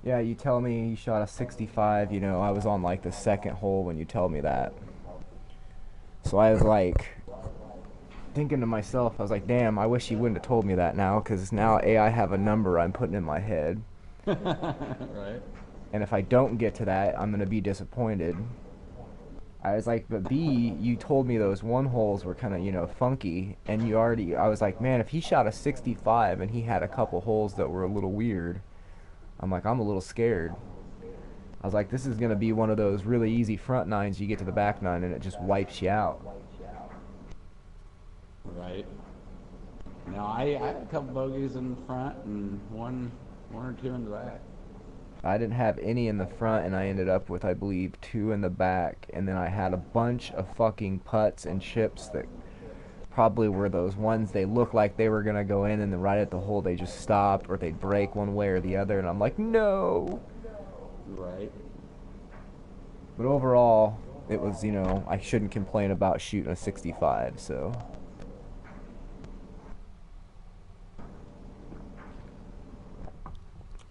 Yeah, you tell me you shot a 65, you know, I was on like the second hole when you tell me that. So I was like thinking to myself, I was like, damn, I wish you wouldn't have told me that now, because now A, I have a number I'm putting in my head. Right? And if I don't get to that, I'm going to be disappointed. I was like, but B, you told me those one holes were kind of, you know, funky. And you already, I was like, man, if he shot a 65 and he had a couple holes that were a little weird, I'm like, I'm a little scared. I was like, this is going to be one of those really easy front nines. You get to the back nine and it just wipes you out. Right. No, I had a couple bogeys in the front and one or two in the back. I didn't have any in the front, and I ended up with, I believe, two in the back. And then I had a bunch of fucking putts and chips that probably were those ones they looked like they were going to go in, and then right at the hole they just stopped, or they'd break one way or the other. And I'm like, no. Right. But overall, it was, you know, I shouldn't complain about shooting a 65, so.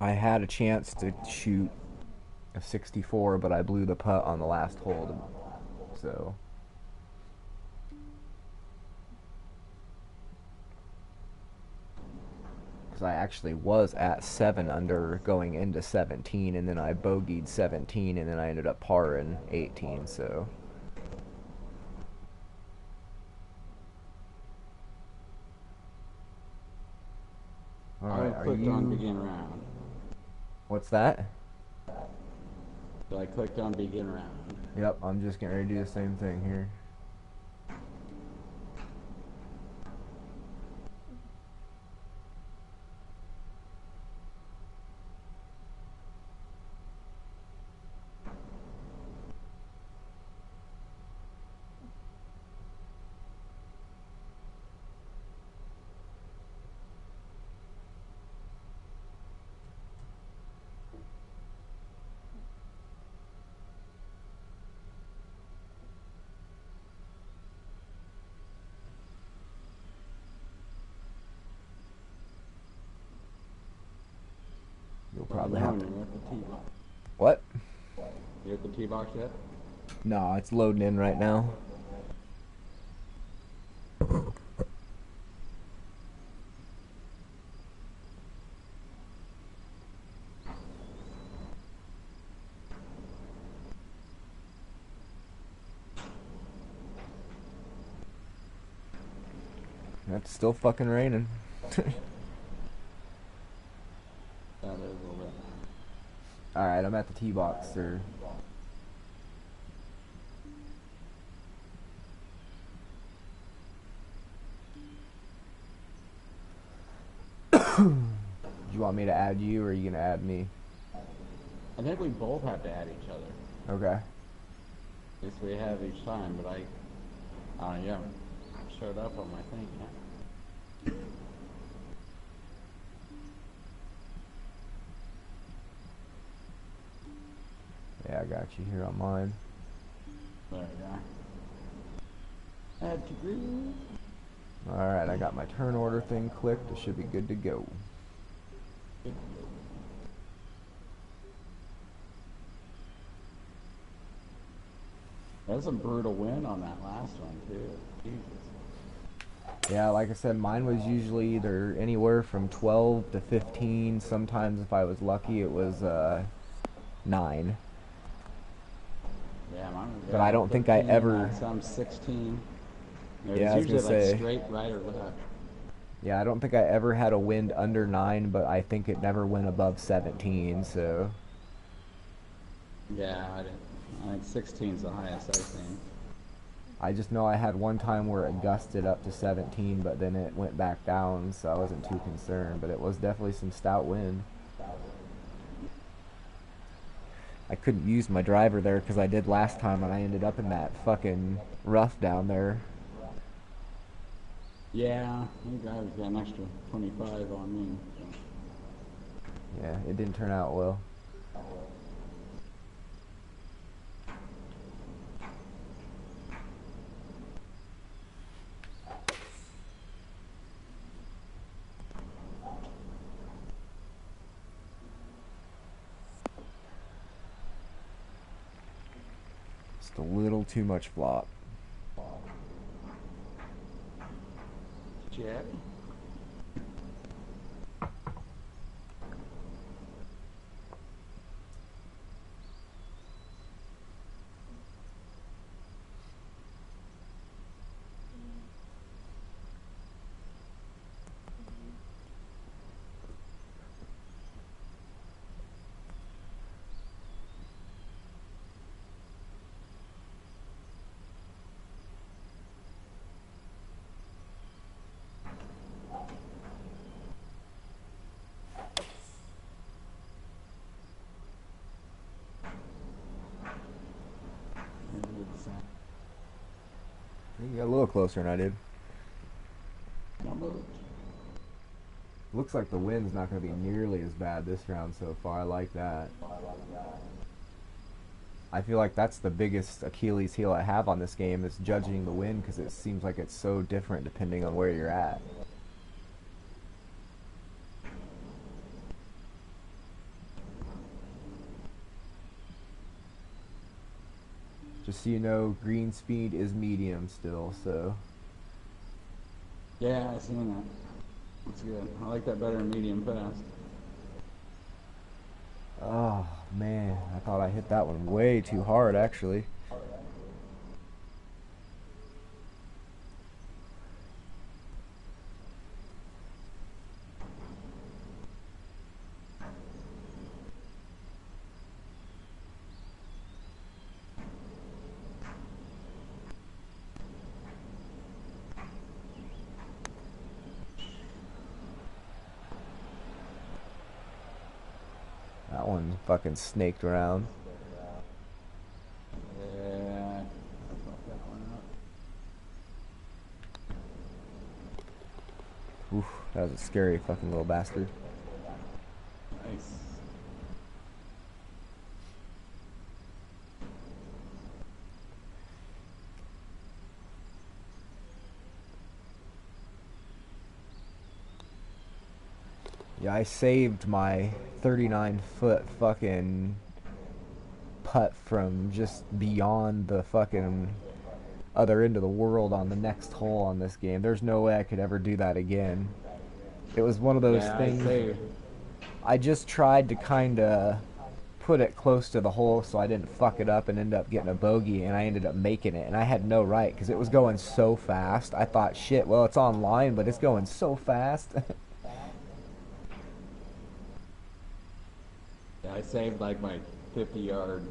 I had a chance to shoot a 64, but I blew the putt on the last hole, so. Because I actually was at 7 under going into 17, and then I bogeyed 17, and then I ended up parring 18, so. I Alright, are clicked on you. begin round. What's that? So I clicked on begin round. Yep, I'm just getting ready to do the same thing here. You'll How's it probably have going? to. You at the tee box? What? You at the tee box yet? No, it's loading in right now. It's still fucking raining. That is a little bit. Alright, I'm at the tee box, sir. Do you want me to add you, or are you gonna add me? I think we both have to add each other. Okay. At least we have each time, but you haven't showed up on my thing yet. Yeah, I got you here on mine. There we go. Add to group. Alright, I got my turn order thing clicked. It should be good to go. That's a brutal win on that last one too. Jesus. Yeah, like I said, mine was usually either anywhere from 12 to 15. Sometimes, if I was lucky, it was 9. Yeah, mine was But I don't think I 15, ever. had some 16. It Yeah, was I was gonna usually like say. straight right or left. Yeah, I don't think I ever had a wind under 9, but I think it never went above 17. So. Yeah, I didn't. I think 16 is the highest I've seen. I just know I had one time where it gusted up to 17, but then it went back down, so I wasn't too concerned. But it was definitely some stout wind. I couldn't use my driver there because I did last time, and I ended up in that fucking rough down there. Yeah, I think I got an extra 25 on me. So. Yeah, it didn't turn out well. Just a little too much flop. Jet. You got a little closer than I did. Almost. Looks like the wind's not going to be nearly as bad this round so far. I like that. I feel like that's the biggest Achilles heel I have on this game is judging the wind because it seems like it's so different depending on where you're at. Just so you know, green speed is medium still, so. Yeah, I seen that. That's good. I like that better than medium fast. Oh, man. I thought I hit that one way too hard, actually. That one fucking snaked around. Yeah, I fucked that one up. Oof, that was a scary fucking little bastard. Nice. Yeah, I saved my 39-foot fucking putt from just beyond the fucking other end of the world on the next hole on this game. There's no way I could ever do that again. It was one of those things. I just tried to kind of put it close to the hole so I didn't fuck it up and end up getting a bogey, and I ended up making it, and I had no right because it was going so fast. I thought, shit, well, it's online, but it's going so fast. Yeah, I saved like my 50-yard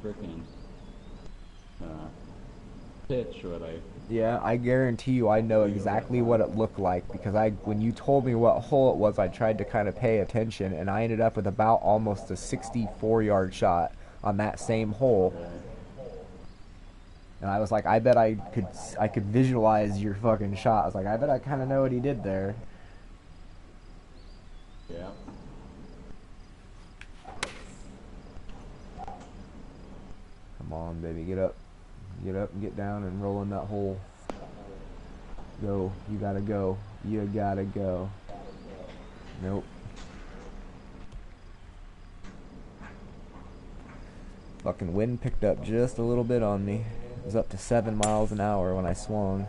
freaking pitch. What I Yeah, I guarantee you I know exactly what it looked like because when you told me what hole it was, I tried to kind of pay attention, and I ended up with about almost a 64-yard shot on that same hole. And I was like, I bet I could visualize your fucking shot. I was like, I bet I kind of know what he did there. yeah. Come on, baby, get up. Get up and get down and roll in that hole. Go. You gotta go. You gotta go. Nope. Fucking wind picked up just a little bit on me. It was up to 7 miles an hour when I swung.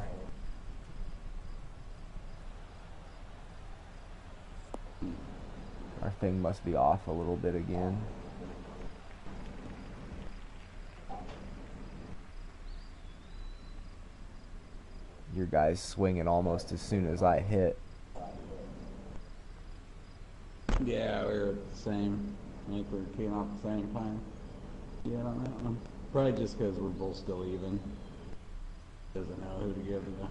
Our thing must be off a little bit again. Your guy's swinging almost as soon as I hit. Yeah, we were the same. I think we were teeing off the same time. Yeah, on that one. Probably just because we're both still even. Doesn't know who to give the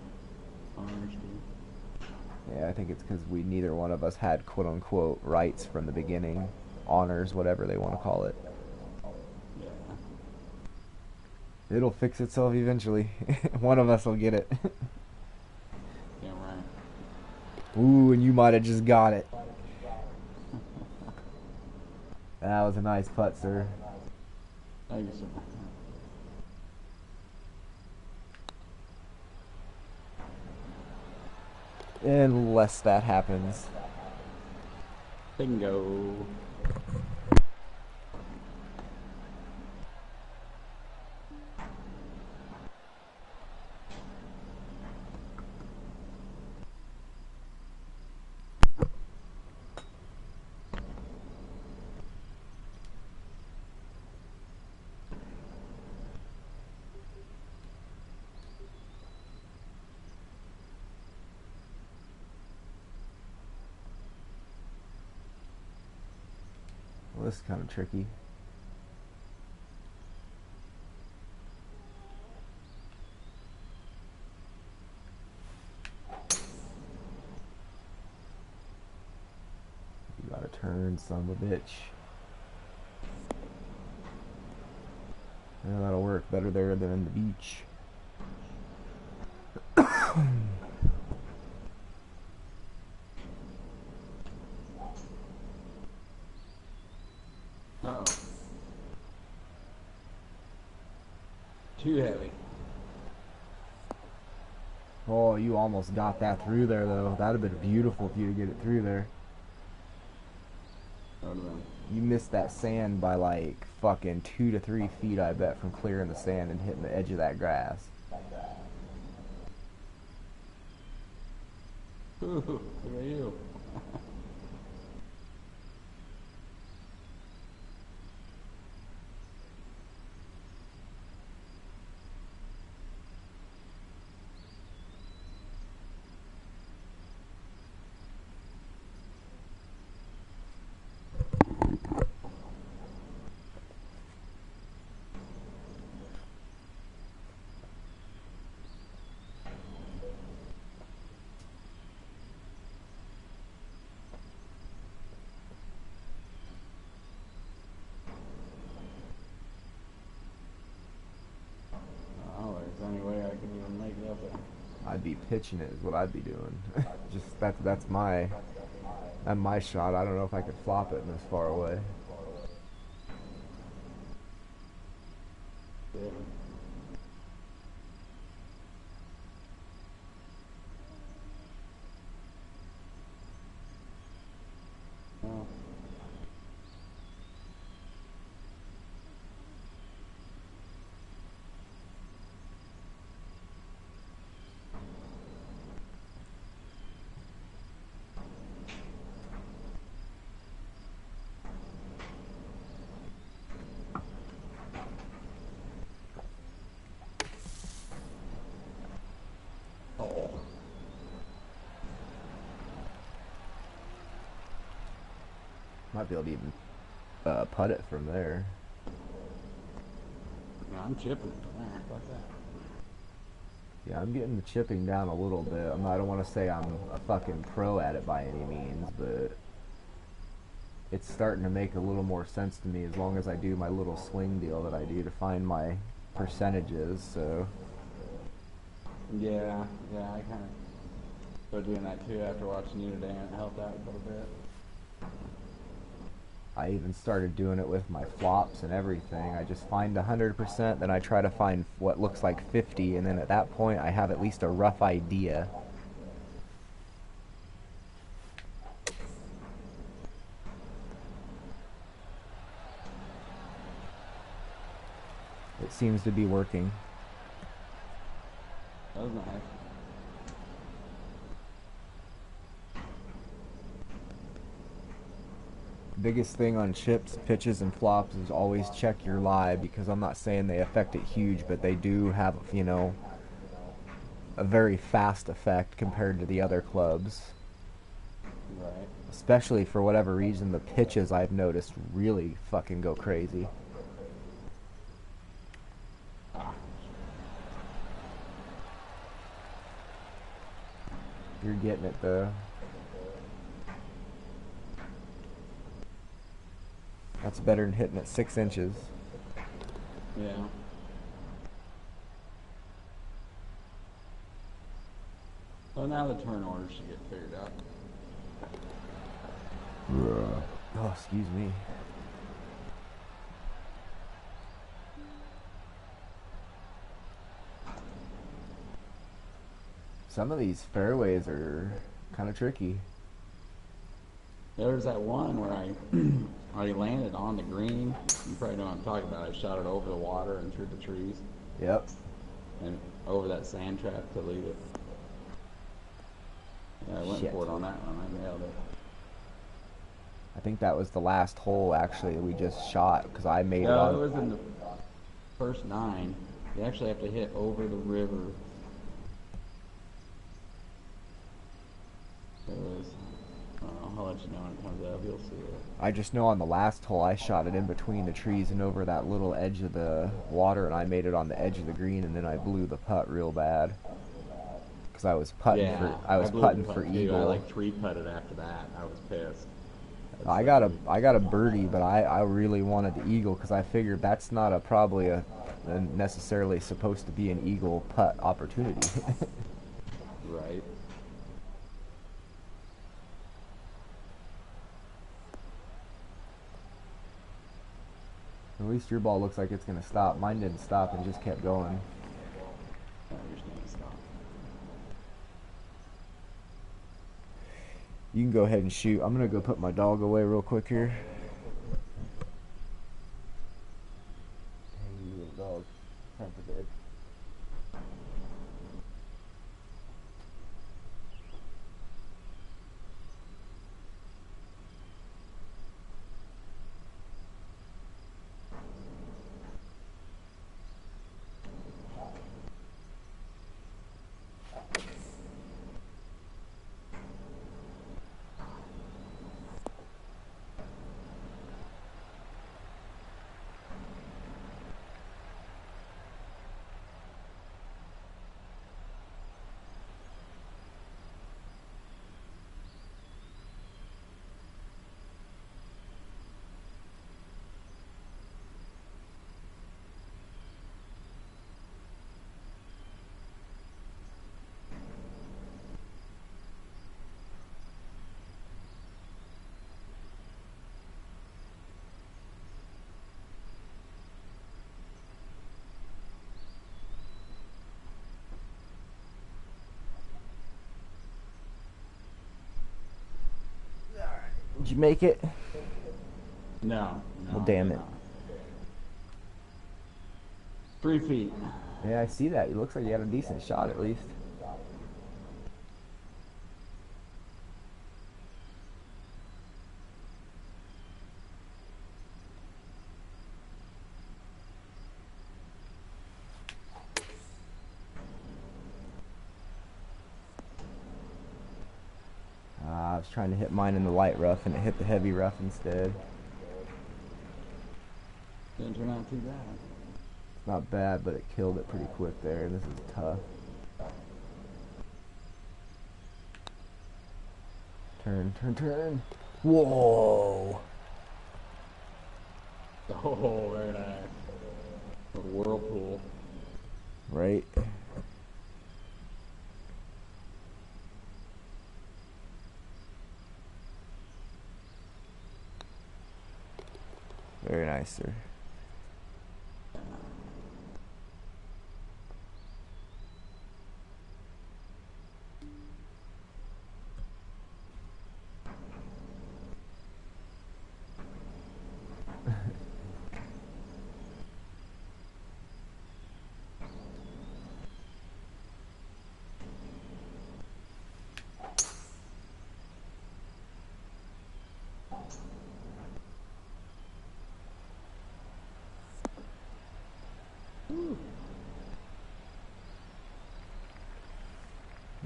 honors to. Yeah, I think it's because neither one of us had quote-unquote rights from the beginning. Honors, whatever they want to call it. Yeah. It'll fix itself eventually. One of us will get it. Yeah, right. Ooh, and you might have just got it. That was a nice putt, sir. Thank you, sir. Unless that happens. Bingo. this is kind of tricky. You gotta turn, son of a bitch. Yeah, that'll work better there than in the beach. Uh-oh. Too heavy. Oh, you almost got that through there, though. That'd have been beautiful for you to get it through there. That would've been. You missed that sand by like fucking 2 to 3 feet, I bet, from clearing the sand and hitting the edge of that grass. Ooh, look at you. Oh, there's any way I can even make it up there. I'd be pitching it is what I'd be doing. Just that's my shot. I don't know if I could flop it this far away. Yeah. Oh. Oh. Might be able to even putt it from there. Yeah, I'm chipping. Fuck that. Yeah, I'm getting the chipping down a little bit. I don't want to say I'm a fucking pro at it by any means, but it's starting to make a little more sense to me as long as I do my little swing deal that I do to find my percentages. So Yeah, I kind of started doing that too after watching you today, and it helped out a little bit. I even started doing it with my flops and everything. I just find 100%, then I try to find what looks like 50, and then at that point I have at least a rough idea. It seems to be working. That was nice. Biggest thing on chips, pitches, and flops is always check your lie, because I'm not saying they affect it huge, but they do have, you know, a very fast effect compared to the other clubs. Right. Especially for whatever reason, the pitches I've noticed really fucking go crazy. You're getting it though. That's better than hitting it 6 inches. Yeah. So now the turn order should get figured out. Oh, excuse me. Some of these fairways are kind of tricky. There was that one where I landed on the green. You probably know what I'm talking about. I shot it over the water and through the trees Yep. and over that sand trap to lead it. Yeah, I went Shit. for it on that one. I nailed it. I think that was the last hole actually that we just shot, because I made it No, on. it was in the first 9. You actually have to hit over the river. It was, I'll let you know when it comes up. You'll see it. I just know on the last hole I shot it in between the trees and over that little edge of the water, and I made it on the edge of the green, and then I blew the putt real bad because Yeah, I was blew the putting putt for too. I eagle. like three putted after that. I was pissed. I got a birdie, but I really wanted the eagle because I figured that's not probably a necessarily supposed to be an eagle putt opportunity. Right. At least your ball looks like it's gonna stop. Mine didn't stop and just kept going. I understand. Stop. You can go ahead and shoot. I'm gonna go put my dog away real quick here. Hey, you little dog. Time for bed. Did you make it? No. Well, damn it. 3 feet. Yeah, I see that. It looks like you had a decent shot at least. I was trying to hit mine in the light rough and it hit the heavy rough instead. Didn't turn out too bad. It's not bad, but it killed it pretty quick there. This is tough. Turn, turn, turn. Whoa! Oh, very nice. A whirlpool. Right? Very nice, sir.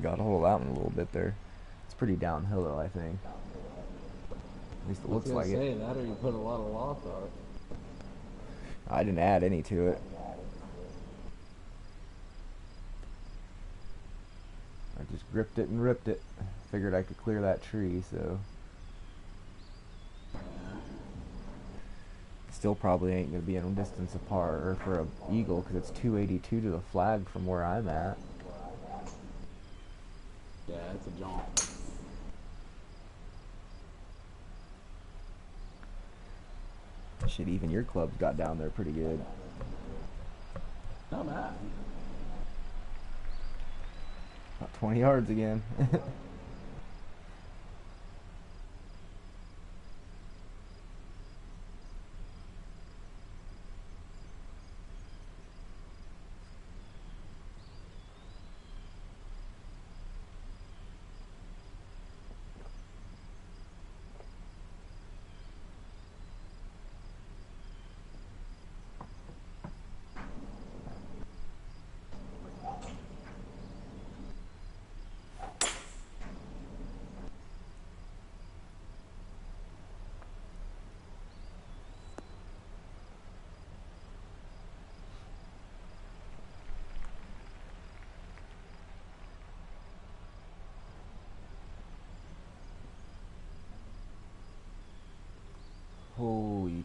Got a hold of that one a little bit there. It's pretty downhill though, I think. At least it looks like it. Say that, or you put a lot of loft on it. I didn't add any to it. I just gripped it and ripped it. Figured I could clear that tree, so. Still probably ain't gonna be in a distance apart, or for a eagle, because it's 282 to the flag from where I'm at. Yeah, it's a jaunt. Shit, even your club's got down there pretty good. Not bad. About 20 yards again.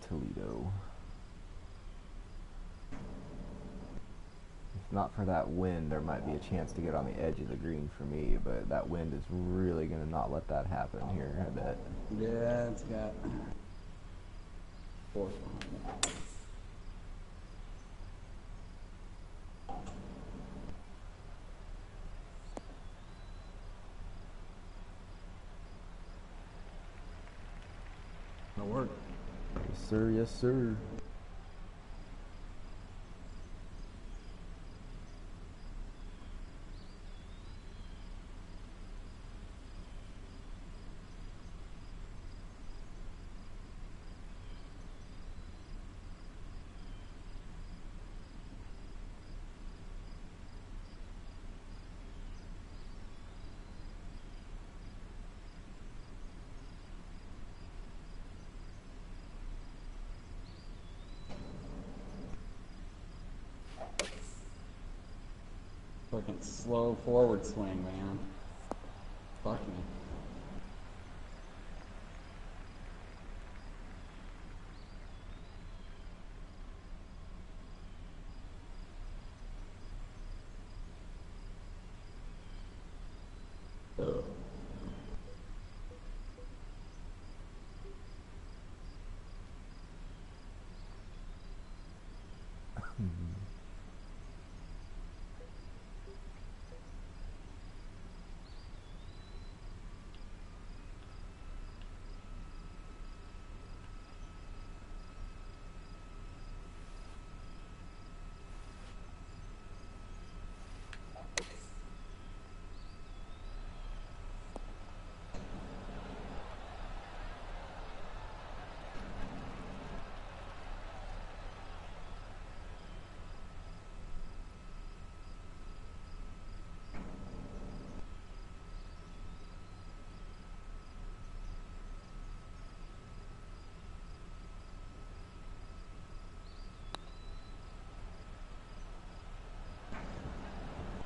Toledo. If not for that wind, there might be a chance to get on the edge of the green for me, but that wind is really going to not let that happen here, I bet. Yeah, it's got force behind it. It'll work. Yes, sir. Yes, sir. Fucking slow forward swing, man. Fuck me. Ugh.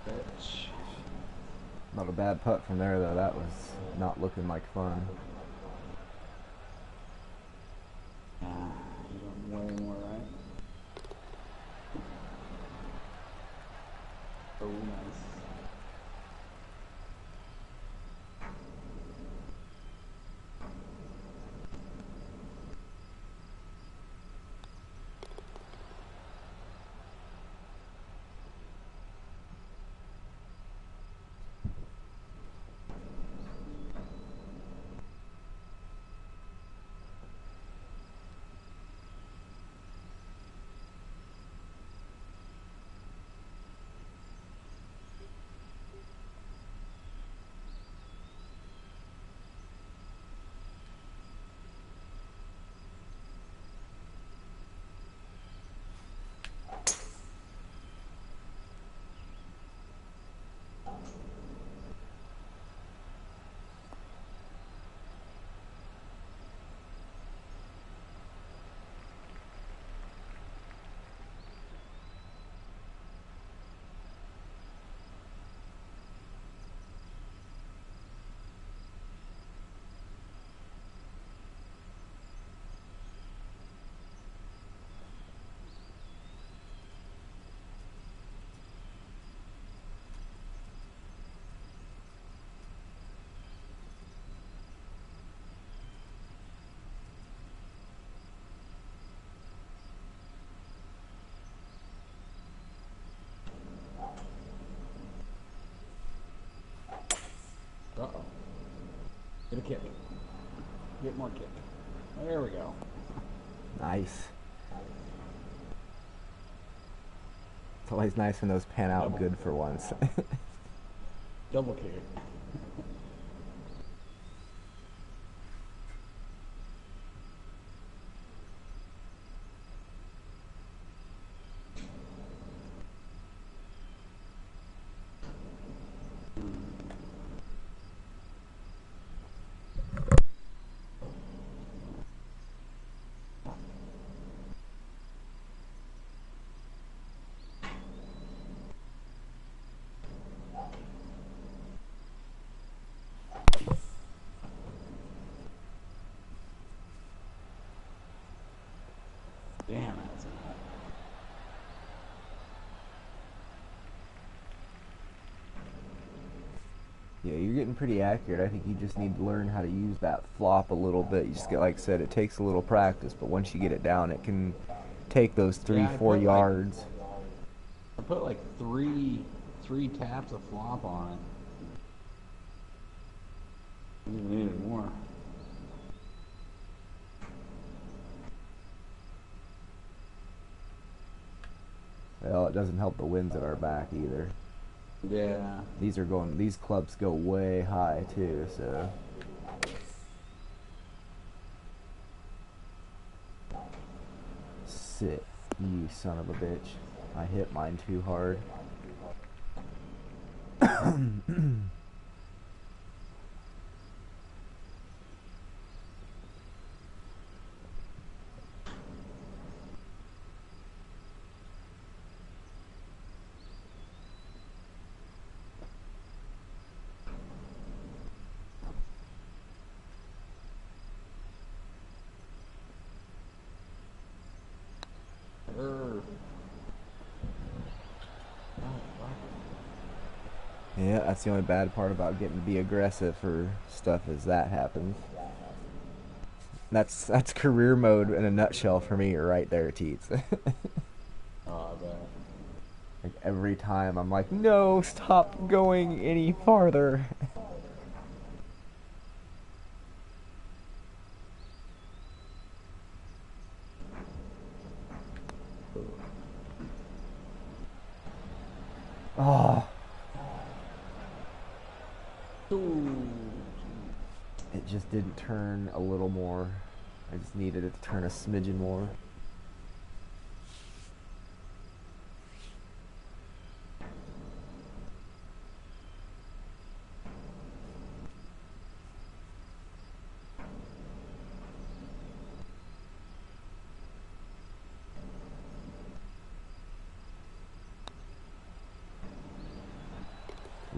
Bitch. Not a bad putt from there, though. That was not looking like fun. You're way more right. Oh, nice. Uh-oh. Get a kick. Get more kick. There we go. Nice. It's always nice when those pan out good for once. Double kick. Damn, that's hot. Yeah, you're getting pretty accurate. I think you just need to learn how to use that flop a little bit. You just get, like I said, it takes a little practice, but once you get it down, it can take those three, Yeah, 4 yards. I put like three taps of flop on it. I even needed more. Well, it doesn't help the winds at our back either. Yeah. These clubs go way high too, so. Sit, you son of a bitch. I hit mine too hard. Err. Oh, fuck. Yeah, that's the only bad part about getting to be aggressive for stuff as that happens. That's career mode in a nutshell for me right there, Teets. Oh, I bet. Like every time I'm like, no, stop going any farther. Oh, Ooh. it just didn't turn a little more. I just needed it to turn a smidgen more.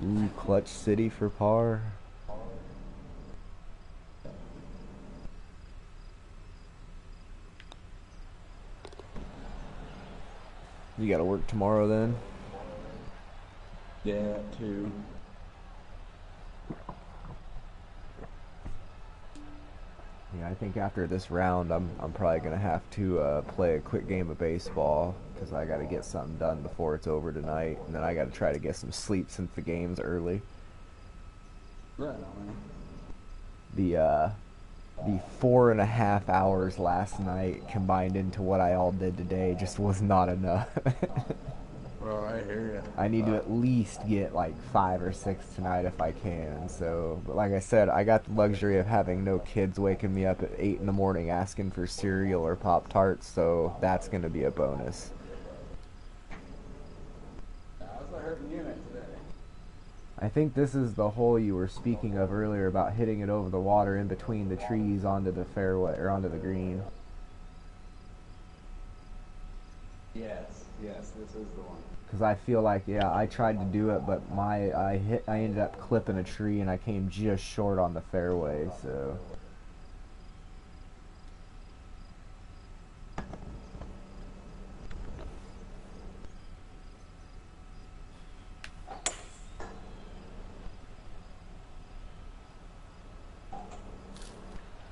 Ooh, clutch city for par. You gotta work tomorrow then? Yeah, too. Yeah, I think after this round, I'm probably gonna have to play a quick game of baseball because I gotta get something done before it's over tonight, and then I gotta try to get some sleep since the game's early. Right on, man. The 4.5 hours last night combined into what I all did today just was not enough. Well, I hear you. I need to at least get like 5 or 6 tonight if I can. So, but like I said, I got the luxury of having no kids waking me up at 8 in the morning asking for cereal or Pop Tarts. So that's gonna be a bonus. How's the hurting unit today? I think this is the hole you were speaking of earlier about hitting it over the water in between the trees onto the fairway or onto the green. Yes, this is the one. Because I feel like, yeah, I tried to do it, but I ended up clipping a tree and I came just short on the fairway. So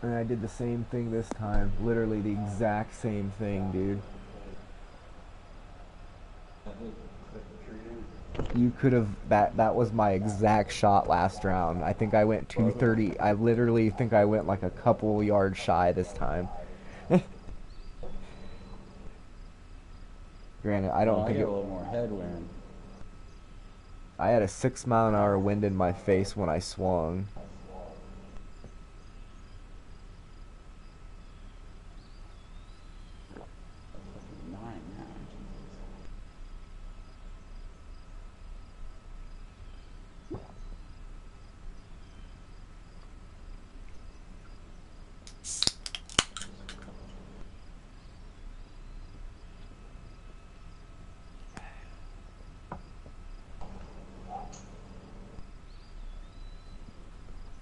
and I did the same thing this time. Literally the exact same thing, dude. You could have that was my exact shot last round. I think I went 230. I literally think I went like a couple yards shy this time. Granted, I don't I think get it, a little more headwind. I had a 6 mile an hour wind in my face when I swung. Fucking 9 now.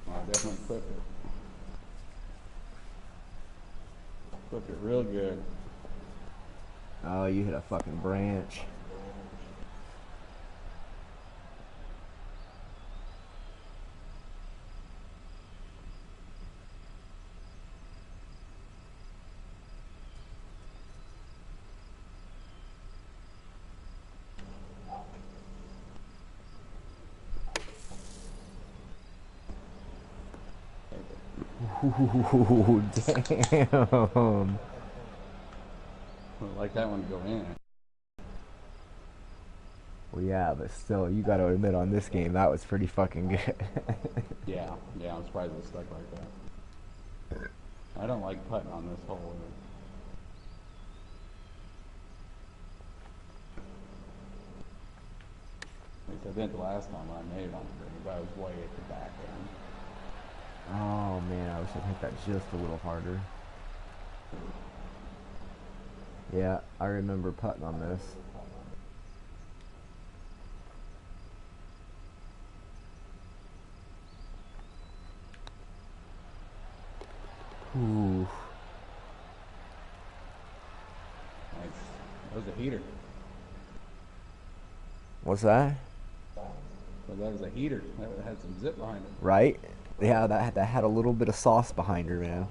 Well, I definitely clipped it. Clipped it real good. Oh, you hit a fucking branch. Ooh, damn. I'd like that one to go in. Well, yeah, but still, you gotta admit on this game, that was pretty fucking good. Yeah, yeah, I'm surprised it stuck like that. I don't like putting on this hole. At least I did the last time when I made it on the green, but I was way at the back end. Oh, man, I wish I'd hit that just a little harder. Yeah, I remember putting on this. Ooh. Nice. That was a heater. What's that? But that was a heater. That had some zip behind it. Right? Yeah, that had a little bit of sauce behind her, man.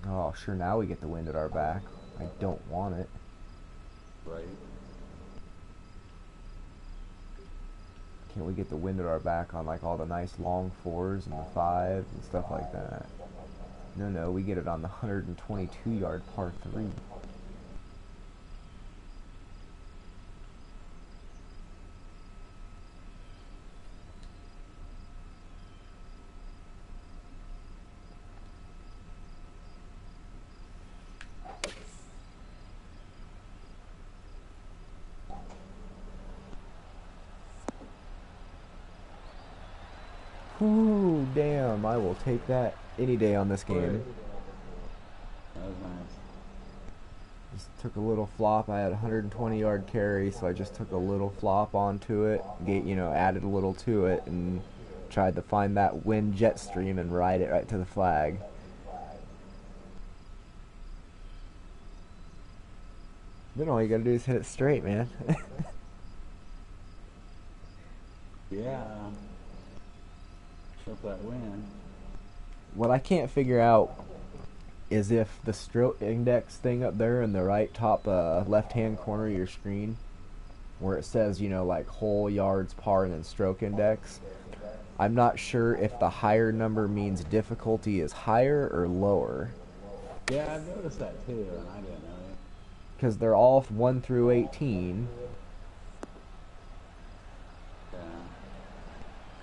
Oh, sure, now we get the wind at our back. I don't want it. Right. Can't we get the wind at our back on like all the nice long fours and the fives and stuff like that? No, we get it on the 122 yard par 3. Ooh, damn, I will take that any day on this game. That was nice. Just took a little flop. I had a 120 yard carry, so I just took a little flop onto it, added a little to it, and tried to find that wind jet stream and ride it right to the flag. Then all you gotta do is hit it straight, man. Yeah. Up that wind. What I can't figure out is if the stroke index thing up there in the right top left hand corner of your screen, where it says, like hole, yards, par, and then stroke index, I'm not sure if the higher number means difficulty is higher or lower. Yeah, I've noticed that too, and I didn't know it. Because they're all 1 through 18. Yeah.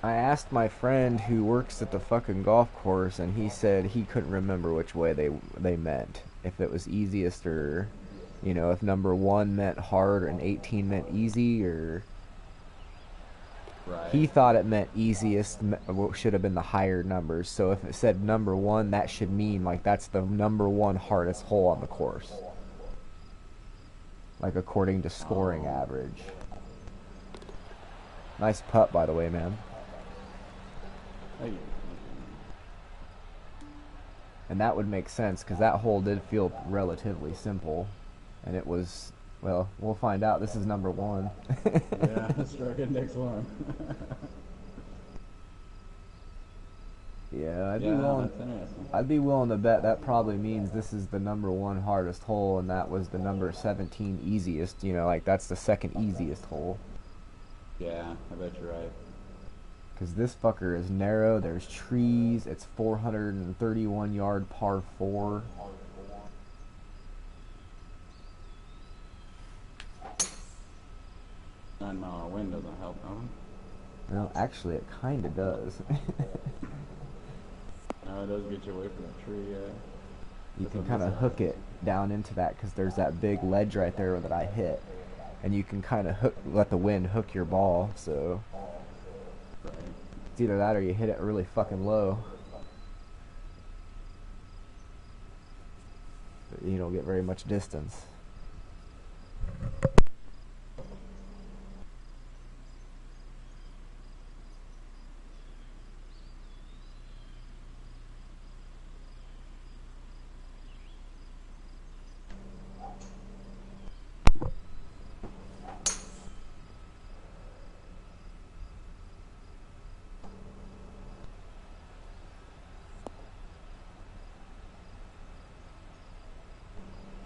I asked my friend who works at the fucking golf course, and he said he couldn't remember which way they meant. If it was easiest or, if number 1 meant hard and 18 meant easy, or... Right. He thought it meant easiest should have been the higher numbers. So if it said number 1, that should mean like that's the number 1 hardest hole on the course. Like according to scoring average. Nice putt, by the way, man. Thank you. And that would make sense, because that hole did feel relatively simple. And it was, well, we'll find out. This is number 1. Yeah, stroke index 1. Yeah, That's interesting. I'd be willing to bet that probably means this is the number 1 hardest hole, and that was the number 17 easiest. Like that's the second easiest hole. Yeah, I bet you're right. Because this fucker is narrow, there's trees, it's 431 yard par 4. Nine-mile wind doesn't help, no? Well, actually, it kind of does. No, it does get you away from that tree, yeah. You can kind of hook it down into that, because there's that big ledge right there that I hit. And you can kind of let the wind hook your ball, so... Right. It's either that or you hit it really fucking low. You don't get very much distance.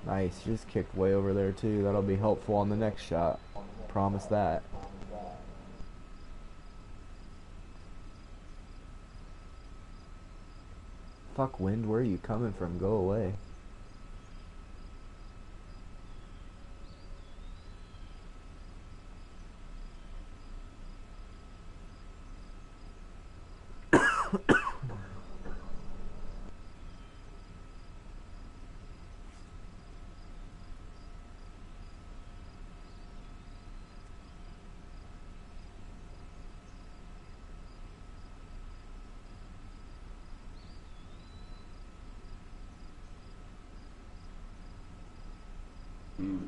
Nice, you just kicked way over there too. That'll be helpful on the next shot. Promise that. Fuck, wind, where are you coming from? Go away. Mm.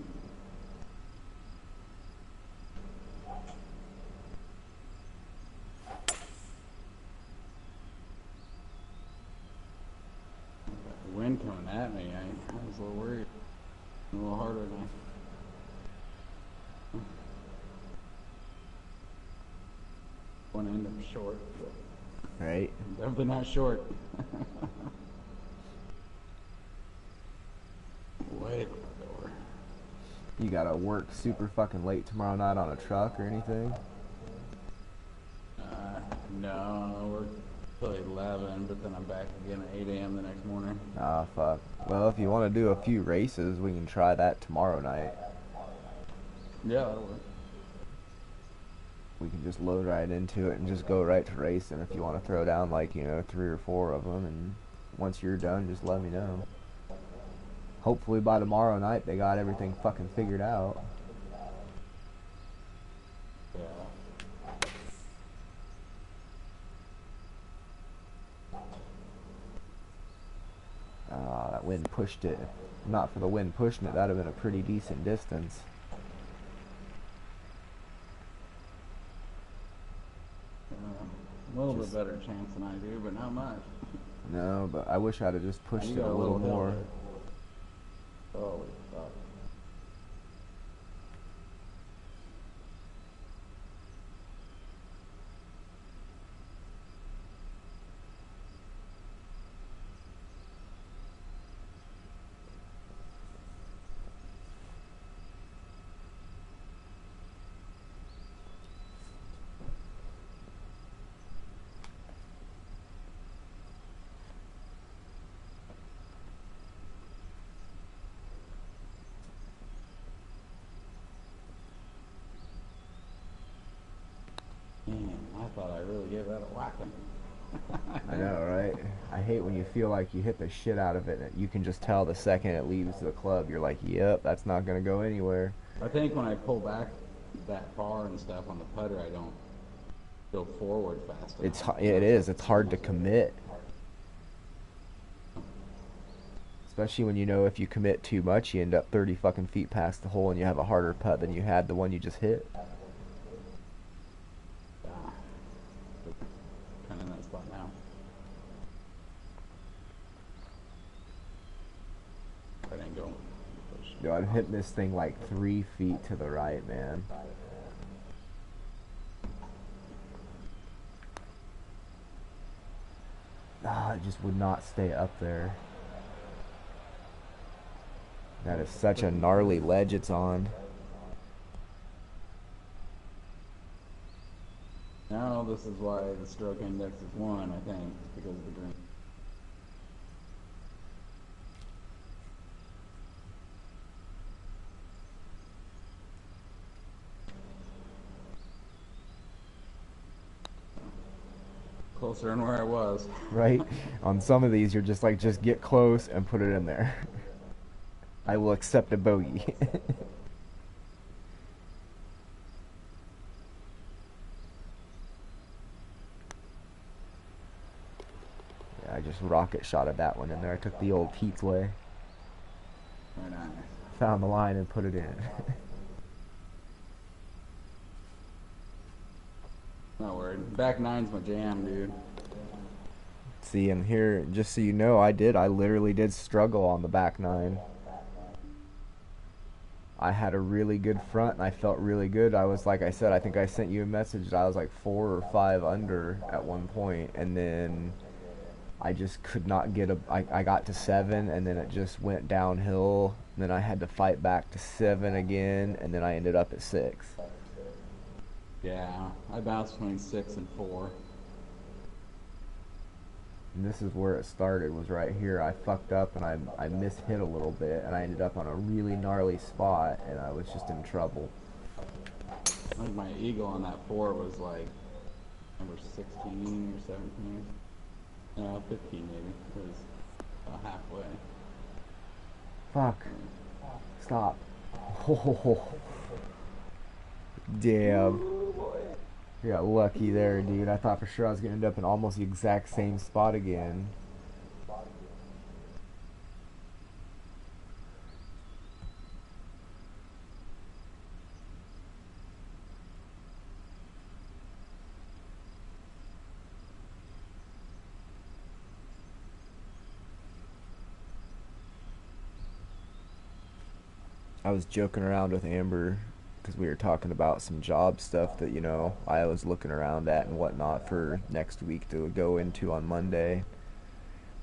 The wind coming at me, I was a little worried. A little harder than I want to end up short, but Right? definitely not short. Way over. You gotta work super fucking late tomorrow night on a truck or anything? No, we're till 11, but then I'm back again at 8 a.m. the next morning. Ah, fuck. Well, if you want to do a few races, we can try that tomorrow night. Yeah, that'll work. We can just load right into it and just go right to racing if you want to throw down, like, 3 or 4 of them, and once you're done, just let me know. Hopefully by tomorrow night they got everything fucking figured out. Yeah. That wind pushed it. Not for the wind pushing it, that'd have been a pretty decent distance. A little bit better chance than I do, but not much. No, but I wish I'd have just pushed You it got a little hill more. there. Holy fuck. Man, I thought I really gave that a whacking. I know, right? I hate when you feel like you hit the shit out of it and you can just tell the second it leaves the club, you're like, yep, that's not gonna go anywhere. I think when I pull back that far and stuff on the putter, I don't go forward fast enough. It is. It's hard to commit. Especially when if you commit too much, you end up 30 fucking feet past the hole and you have a harder putt than you had the one you just hit. Kind of in that spot now. I didn't go. Yo, I'm hitting this thing like 3 feet to the right, man. It just would not stay up there. That is such a gnarly ledge it's on. Now this is why the stroke index is 1, I think, because of the green. Closer than where I was. Right? On some of these, you're just like, just get close and put it in there. I will accept a bogey. Yeah, I just rocket shot at that one in there. I took the old Pete's way. found the line and put it in. Not worried. Back nine's my jam, dude. See, and here, just so you know, I literally did struggle on the back nine. I had a really good front and I felt really good. I was, like I said, I think I sent you a message that I was like 4 or 5 under at one point, and then I just could not get I got to 7, and then it just went downhill. And then I had to fight back to 7 again, and then I ended up at 6. Yeah, I bounced between 6 and 4. And this is where it started, was right here. I fucked up and I mishit a little bit, and I ended up on a really gnarly spot, and I was just in trouble. I think my eagle on that 4 was like number 16 or 17. No, 15 maybe. It was halfway. Fuck. Stop. Oh, damn. You got lucky there, dude. I thought for sure I was going to end up in almost the exact same spot again. I was joking around with Amber because we were talking about some job stuff that, you know, I was looking around at and whatnot for next week to go into on Monday.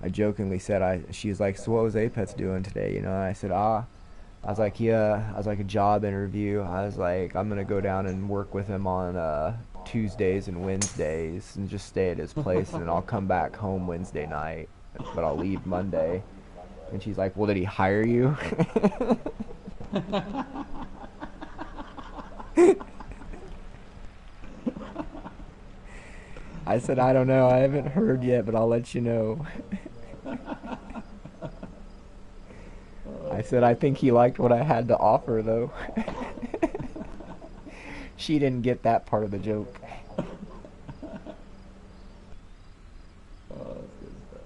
I jokingly said, she was like, so what was Apex doing today? You know, and I said, I was like, yeah, I was like, a job interview. I was like, I'm going to go down and work with him on Tuesdays and Wednesdays and just stay at his place, and then I'll come back home Wednesday night, but I'll leave Monday. And she's like, well, did he hire you? I said, I don't know. I haven't heard yet, but I'll let you know. I said, I think he liked what I had to offer, though. She didn't get that part of the joke. Oh, that's good stuff.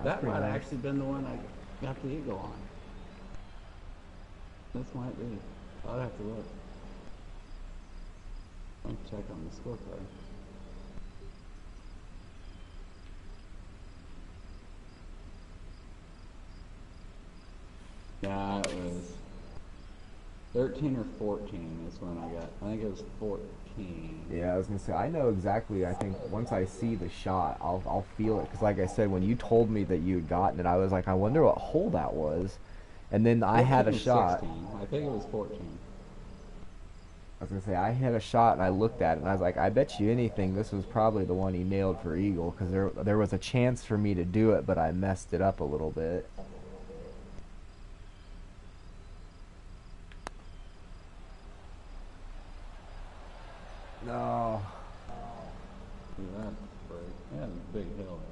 That might have actually been the one I got the eagle on. This might be. I'll have to look. I can check on the scorecard. Yeah, it was 13 or 14 is when I got. I think it was 14. Yeah, I was gonna say, I know exactly. I think once I see the shot, I'll feel it. Because like I said, when you told me that you had gotten it, I was like, I wonder what hole that was. And then I had a shot. 16. I think it was 14. I was gonna say, I had a shot and I looked at it and I was like, I bet you anything this was probably the one he nailed for eagle, because there was a chance for me to do it, but I messed it up a little bit. No. Look at that break. Yeah, it's a big hill there.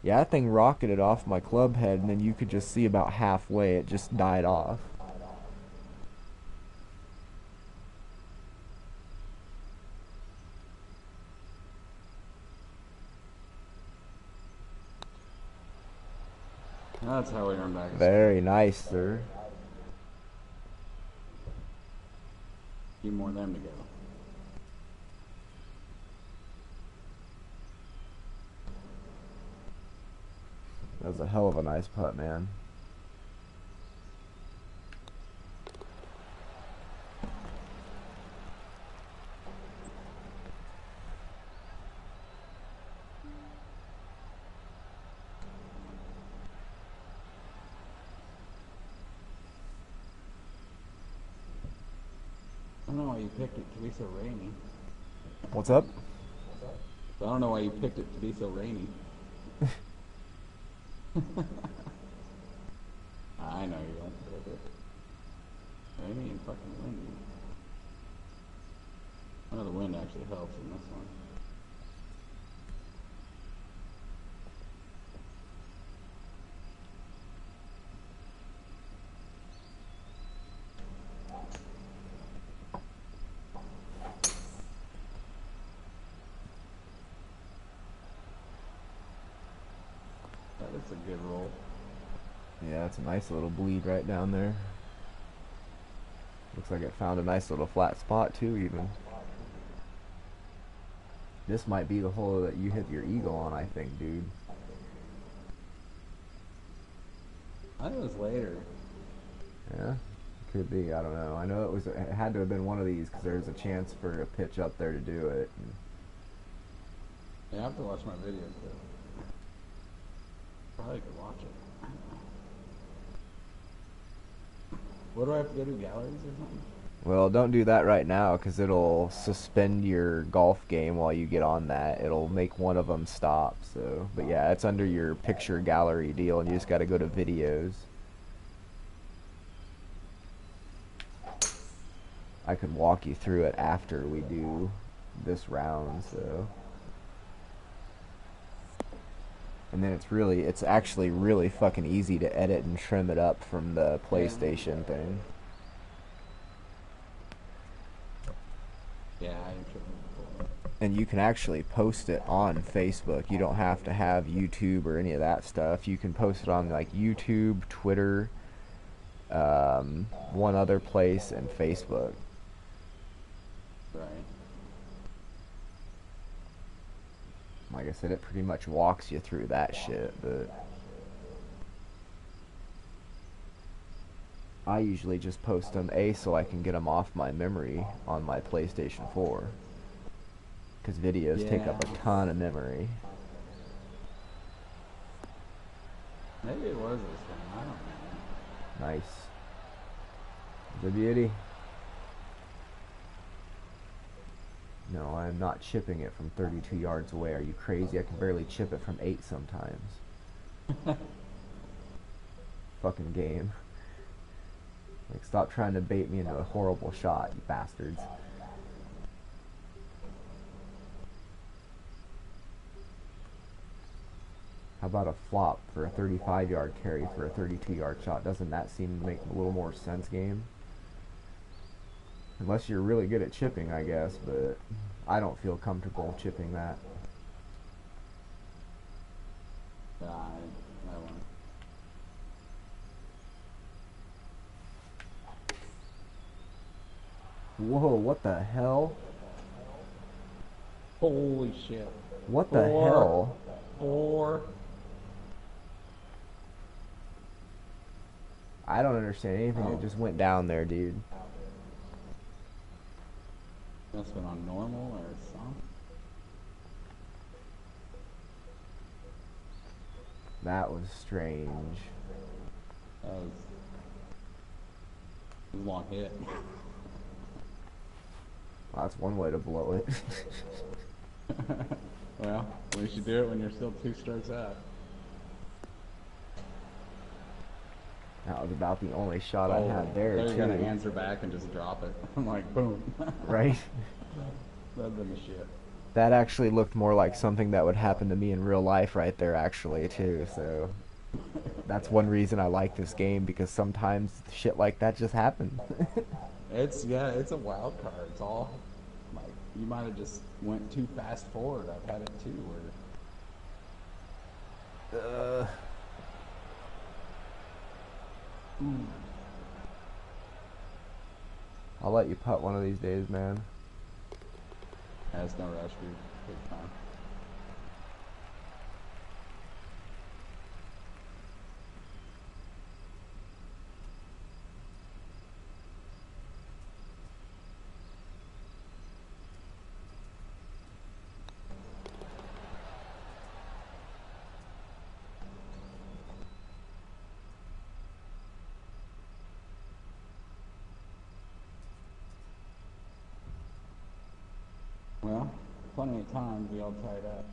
Yeah, that thing rocketed off my club head, and then you could just see about halfway it just died off. That's how we earn back. Very nice, sir. Few more of them to go. That was a hell of a nice putt, man. I don't know why you picked it to be so rainy. What's up? I don't know why you picked it to be so rainy. I know you don't pick it. Rainy and fucking windy. I know the wind actually helps in this one. a good roll. Yeah, it's a nice little bleed right down there. Looks like it found a nice little flat spot too, even. This might be the hole that you hit your eagle on, I think, dude. I think it was later. Yeah, could be. I don't know. I know it had to have been one of these because there's a chance for a pitch up there to do it. Yeah, I have to watch my video too. Probably could watch it. What do I have to go to, galleries or something? Well, don't do that right now because it'll suspend your golf game while you get on that. It'll make one of them stop. So, but yeah, it's under your picture gallery deal, and you just got to go to videos. I could walk you through it after we do this round, so. And then it's actually really fucking easy to edit and trim it up from the PlayStation thing. Yeah, I am tripping before. And you can actually post it on Facebook. You don't have to have YouTube or any of that stuff. You can post it on like YouTube, Twitter, one other place, and Facebook. Right. Like I said, it pretty much walks you through that shit, but I usually just post them so I can get them off my memory on my PlayStation 4, because videos take up a ton of memory. Maybe it was this one. I don't know. Nice. The beauty. No, I'm not chipping it from 32 yards away. Are you crazy? I can barely chip it from 8 sometimes. Fucking game. Like, stop trying to bait me into a horrible shot, you bastards. How about a flop for a 35-yard carry for a 32-yard shot? Doesn't that seem to make a little more sense, game? Unless you're really good at chipping, I guess, but I don't feel comfortable chipping that. Yeah, I won't. Whoa, what the hell? Holy shit. What the hell? 4. I don't understand anything that just went down there, dude. Must have been on normal or something. That was strange. That was a long hit. Well, that's one way to blow it. Well, at least you do it when you're still 2 strokes out. That was about the only shot I had there, They're too. gonna answer back and just drop it. I'm like, boom. Right? That'd been the shit. That actually looked more like something that would happen to me in real life right there, actually, too. So that's one reason I like this game, because sometimes shit like that just happens. It's a wild card. It's all like you might have just went too fast forward. I've had it too, where I'll let you putt one of these days, man. there's no rush, dude. Take time. Well, plenty of time to be all tied up.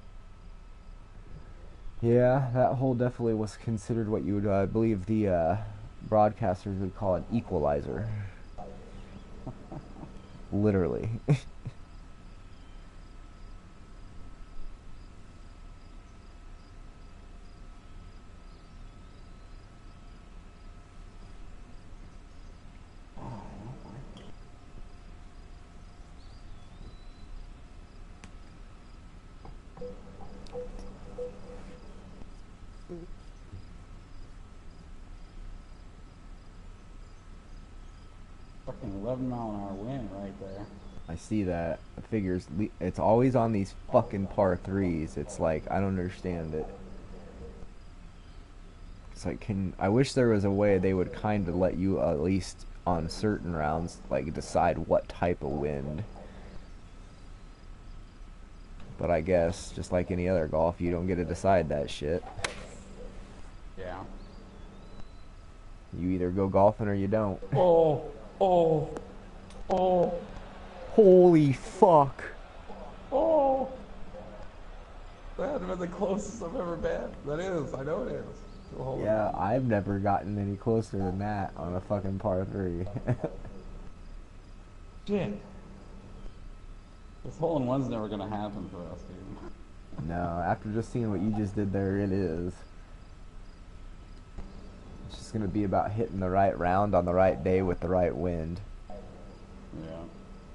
Yeah, that hole definitely was considered what you would, I believe the broadcasters would call an equalizer. Literally. fucking 11-mile-an-hour wind right there. I see that. It figures it's always on these fucking par threes. It's like I don't understand it. It's like I wish there was a way they would kind of let you at least on certain rounds like decide what type of wind. But I guess just like any other golf, you don't get to decide that shit. Yeah. You either go golfing or you don't. Oh, oh, oh, Holy fuck. oh. That had been the closest I've ever been. That is, I know it is. Yeah, I've never gotten any closer than that on a fucking par 3. Shit. This hole-in-one's never gonna happen for us, dude. No, after just seeing what you just did there, it is. It's just gonna be about hitting the right round on the right day with the right wind. Yeah.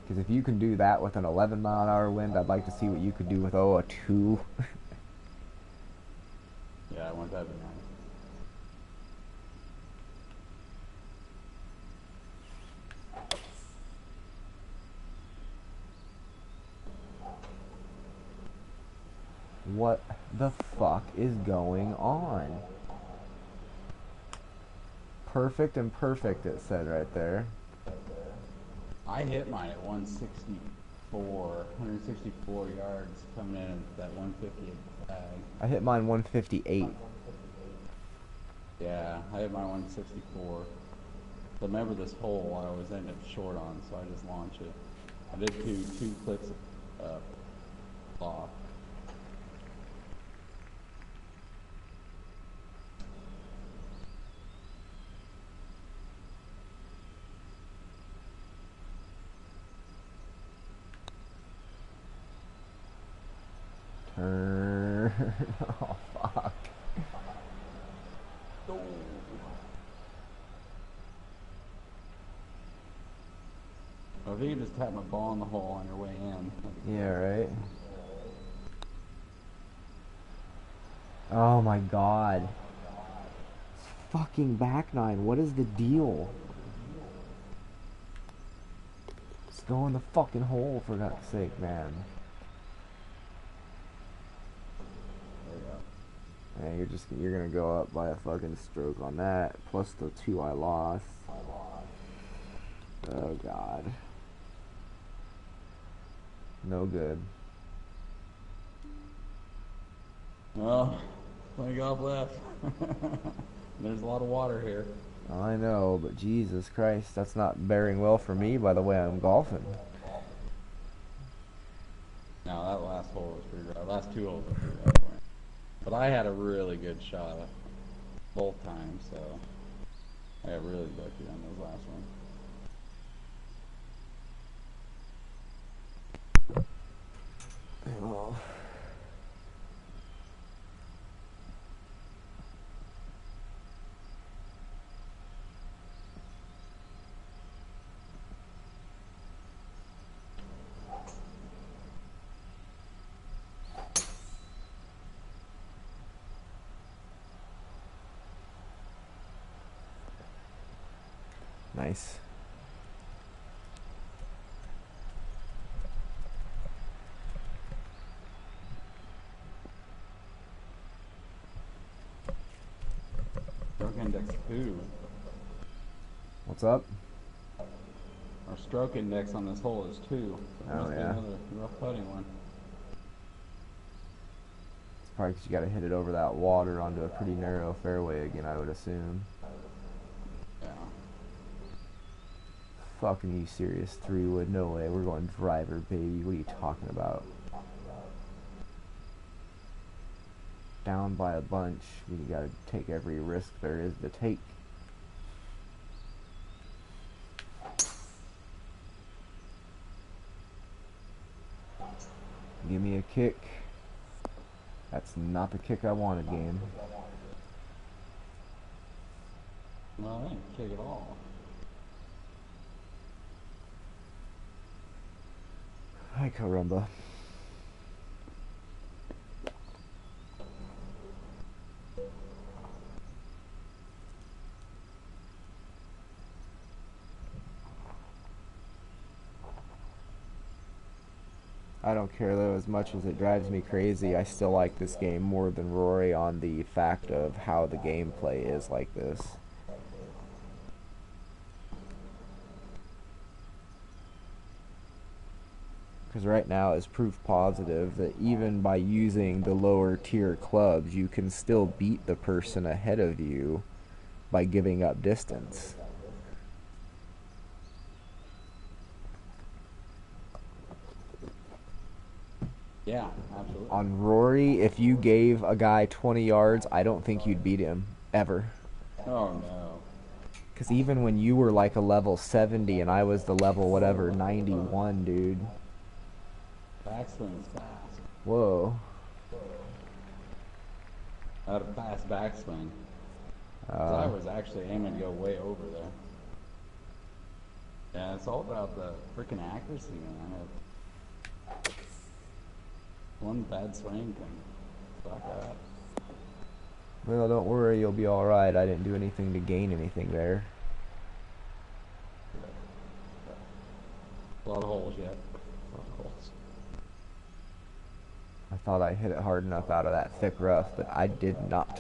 Because if you can do that with an 11-mile-an-hour wind, I'd like to see what you could do with, a 2. Yeah, wouldn't that be nice? What the fuck is going on? Perfect and perfect, it said right there. I hit mine at 164 yards coming in at that 150 bag. I hit mine 158. Yeah, I hit my 164. But remember this hole I always end up short on, so I just launch it. I did two clicks off. Turn. Oh, fuck. Oh. Well, if you could just tap my ball in the hole on your way in. Yeah, right? Oh my god. It's fucking back nine. What is the deal? Just go in the fucking hole, for God's sake, man. Yeah, you're gonna go up by a fucking stroke on that, plus the 2 I lost. Oh god. No good. Well, plenty golf left. There's a lot of water here. I know, but Jesus Christ, that's not bearing well for me by the way I'm golfing. No, that last hole was pretty rough. Last 2 holes were pretty rough. But I had a really good shot both times, so I got really lucky on those last ones. Well, nice. Stroke index 2. What's up? Our stroke index on this hole is 2. So it Oh, must be yeah. another rough putting one. It's probably because you gotta hit it over that water onto a pretty narrow fairway again, I would assume. Yeah. Fucking you serious? 3-wood? No way. We're going driver, baby. What are you talking about? Down by a bunch. You gotta take every risk there is to take. Give me a kick. That's not the kick I wanted, game. No, I didn't kick at all. Hi, caramba. I don't care though, as much as it drives me crazy. I still like this game more than Rory on the fact of how the gameplay is like this. Because right now is proof positive that even by using the lower tier clubs, you can still beat the person ahead of you by giving up distance. Yeah, absolutely. On Rory, if you gave a guy 20 yards, I don't think you'd beat him ever. Oh no. Because even when you were like a level 70 and I was the level whatever 91, dude. Backswing is fast. Whoa. I had a fast backswing. 'Cause I was actually aiming to go way over there. Yeah, it's all about the freaking accuracy, man. One bad swing can fuck up. Well, don't worry, you'll be alright. I didn't do anything to gain anything there. A lot of holes yet. A lot of holes. I thought I hit it hard enough out of that thick rough, but I did not.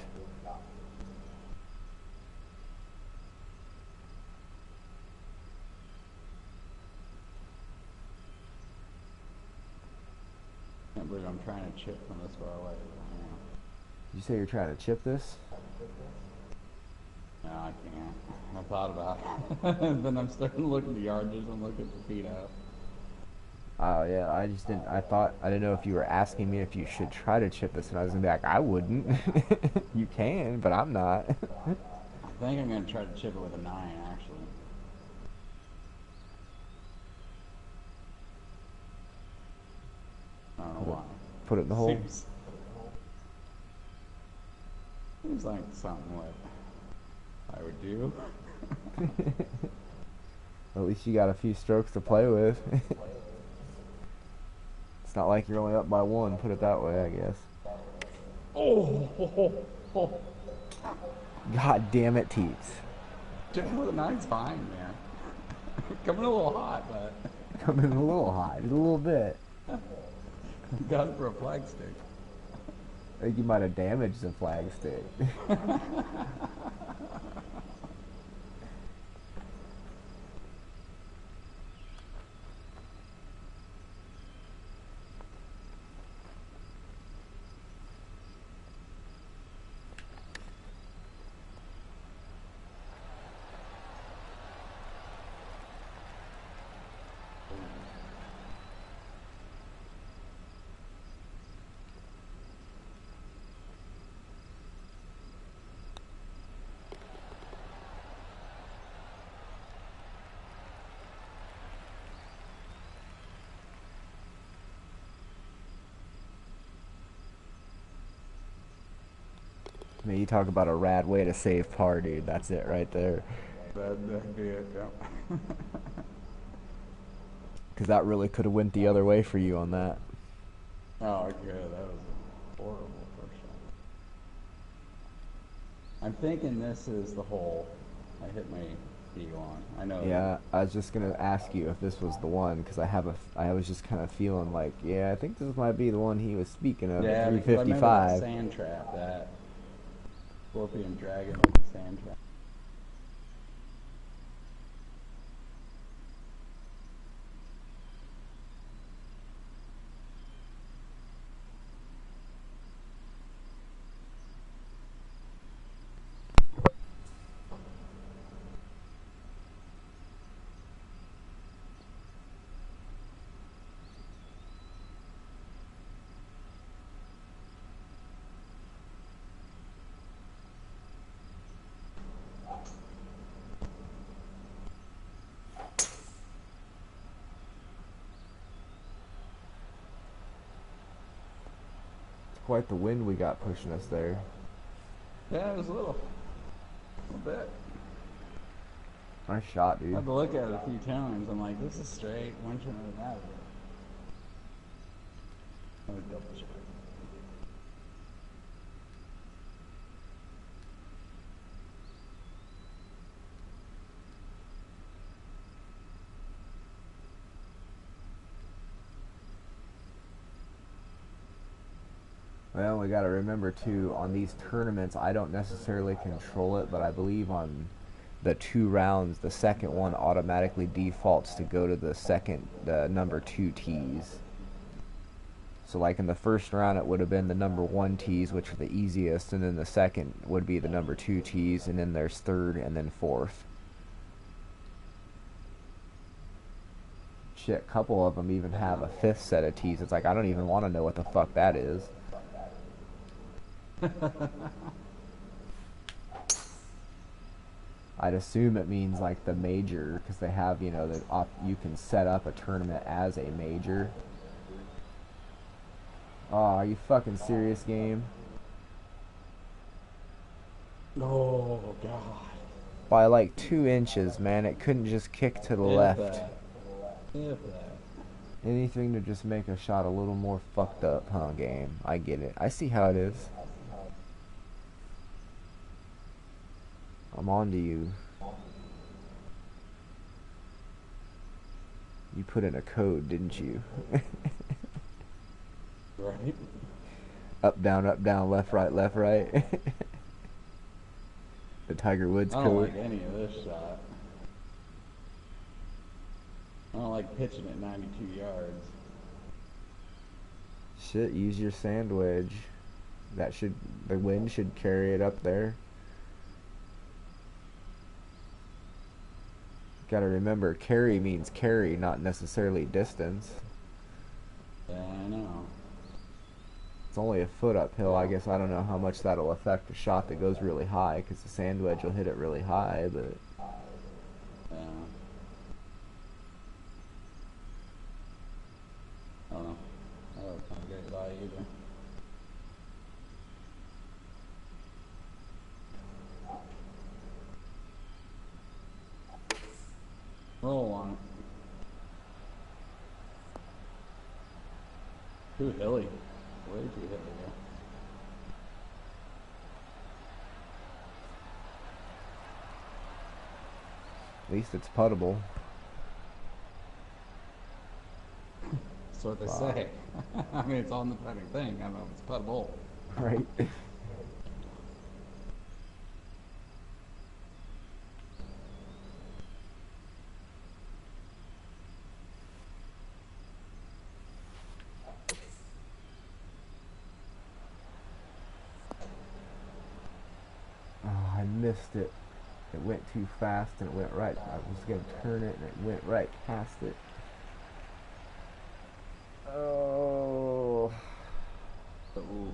Can't believe I'm trying to chip from this far away. Did you say you're trying to chip this? No, I can't. I thought about it. Then I'm starting to look at the yardage and look at the feet out. Oh yeah, I just didn't. I didn't know if you were asking me if you should try to chip this, and I was gonna be like, I wouldn't. You can, but I'm not. I think I'm going to try to chip it with a 9, actually. I don't know why. Put it in the hole. Seems like something what I would do. At least you got a few strokes to play with. It's not like you're only up by one, put it that way, I guess. Oh! God damn it, Teeps. Chipping with a 9's fine, man. Coming a little hot, but Coming a little hot, just a little bit. got it for a flag stick. I think you might have damaged the flag stick. I mean, you talk about a rad way to save par, dude. That's it right there. That'd be it, yeah. Because that really could have went the other way for you on that. Oh, okay, that was a horrible first shot. I'm thinking this is the hole I hit my eagle on. I know. Yeah, I was just gonna ask you if this was the one because I was just kind of feeling like, yeah, I think this might be the one he was speaking of. Yeah, at because I remember that 355. sand trap, that scorpion dragon with the sand trap. Quite the wind we got pushing us there. Yeah, it was a little bit. Nice shot, I dude. had to look at it a few times. I'm like, this is straight. When should I have it? Let me double check. Well, we got to remember too, on these tournaments, I don't necessarily control it, but I believe on the 2 rounds, the second one automatically defaults to go to the number 2 tees. So like in the first round, it would have been the number 1 tees, which are the easiest, and then the second would be the number 2 tees, and then there's third and then fourth. Shit, a couple of them even have a fifth set of tees. It's like, I don't even want to know what the fuck that is. I'd assume it means like the major, because they have, you know, you can set up a tournament as a major. Oh, are you fucking serious, game? Oh, God. By like 2 inches, man. It couldn't just kick to the left. If that. Anything to just make a shot a little more fucked up, huh, game? I get it. I see how it is. I'm on to you. You put in a code, didn't you? Right? Up, down, left, right. The Tiger Woods I code. don't like any of this shot. I don't like pitching at 92 yards. Shit, use your sand wedge. The wind should carry it up there. Gotta remember, carry means carry, not necessarily distance. Yeah, I know. It's only a foot uphill. I guess I don't know how much that'll affect a shot that goes really high, because the sand wedge will hit it really high, but... Yeah. I don't know. I don't think I'm great by either. Roll on it. Too hilly. Way too hilly, yeah. At least it's puttable. That's what they say. I mean, it's on the putting thing. I don't know if it's puttable. Right? Oh, I missed it. It went too fast and it went right. I was going to turn it and it went right past it. Oh. Ooh.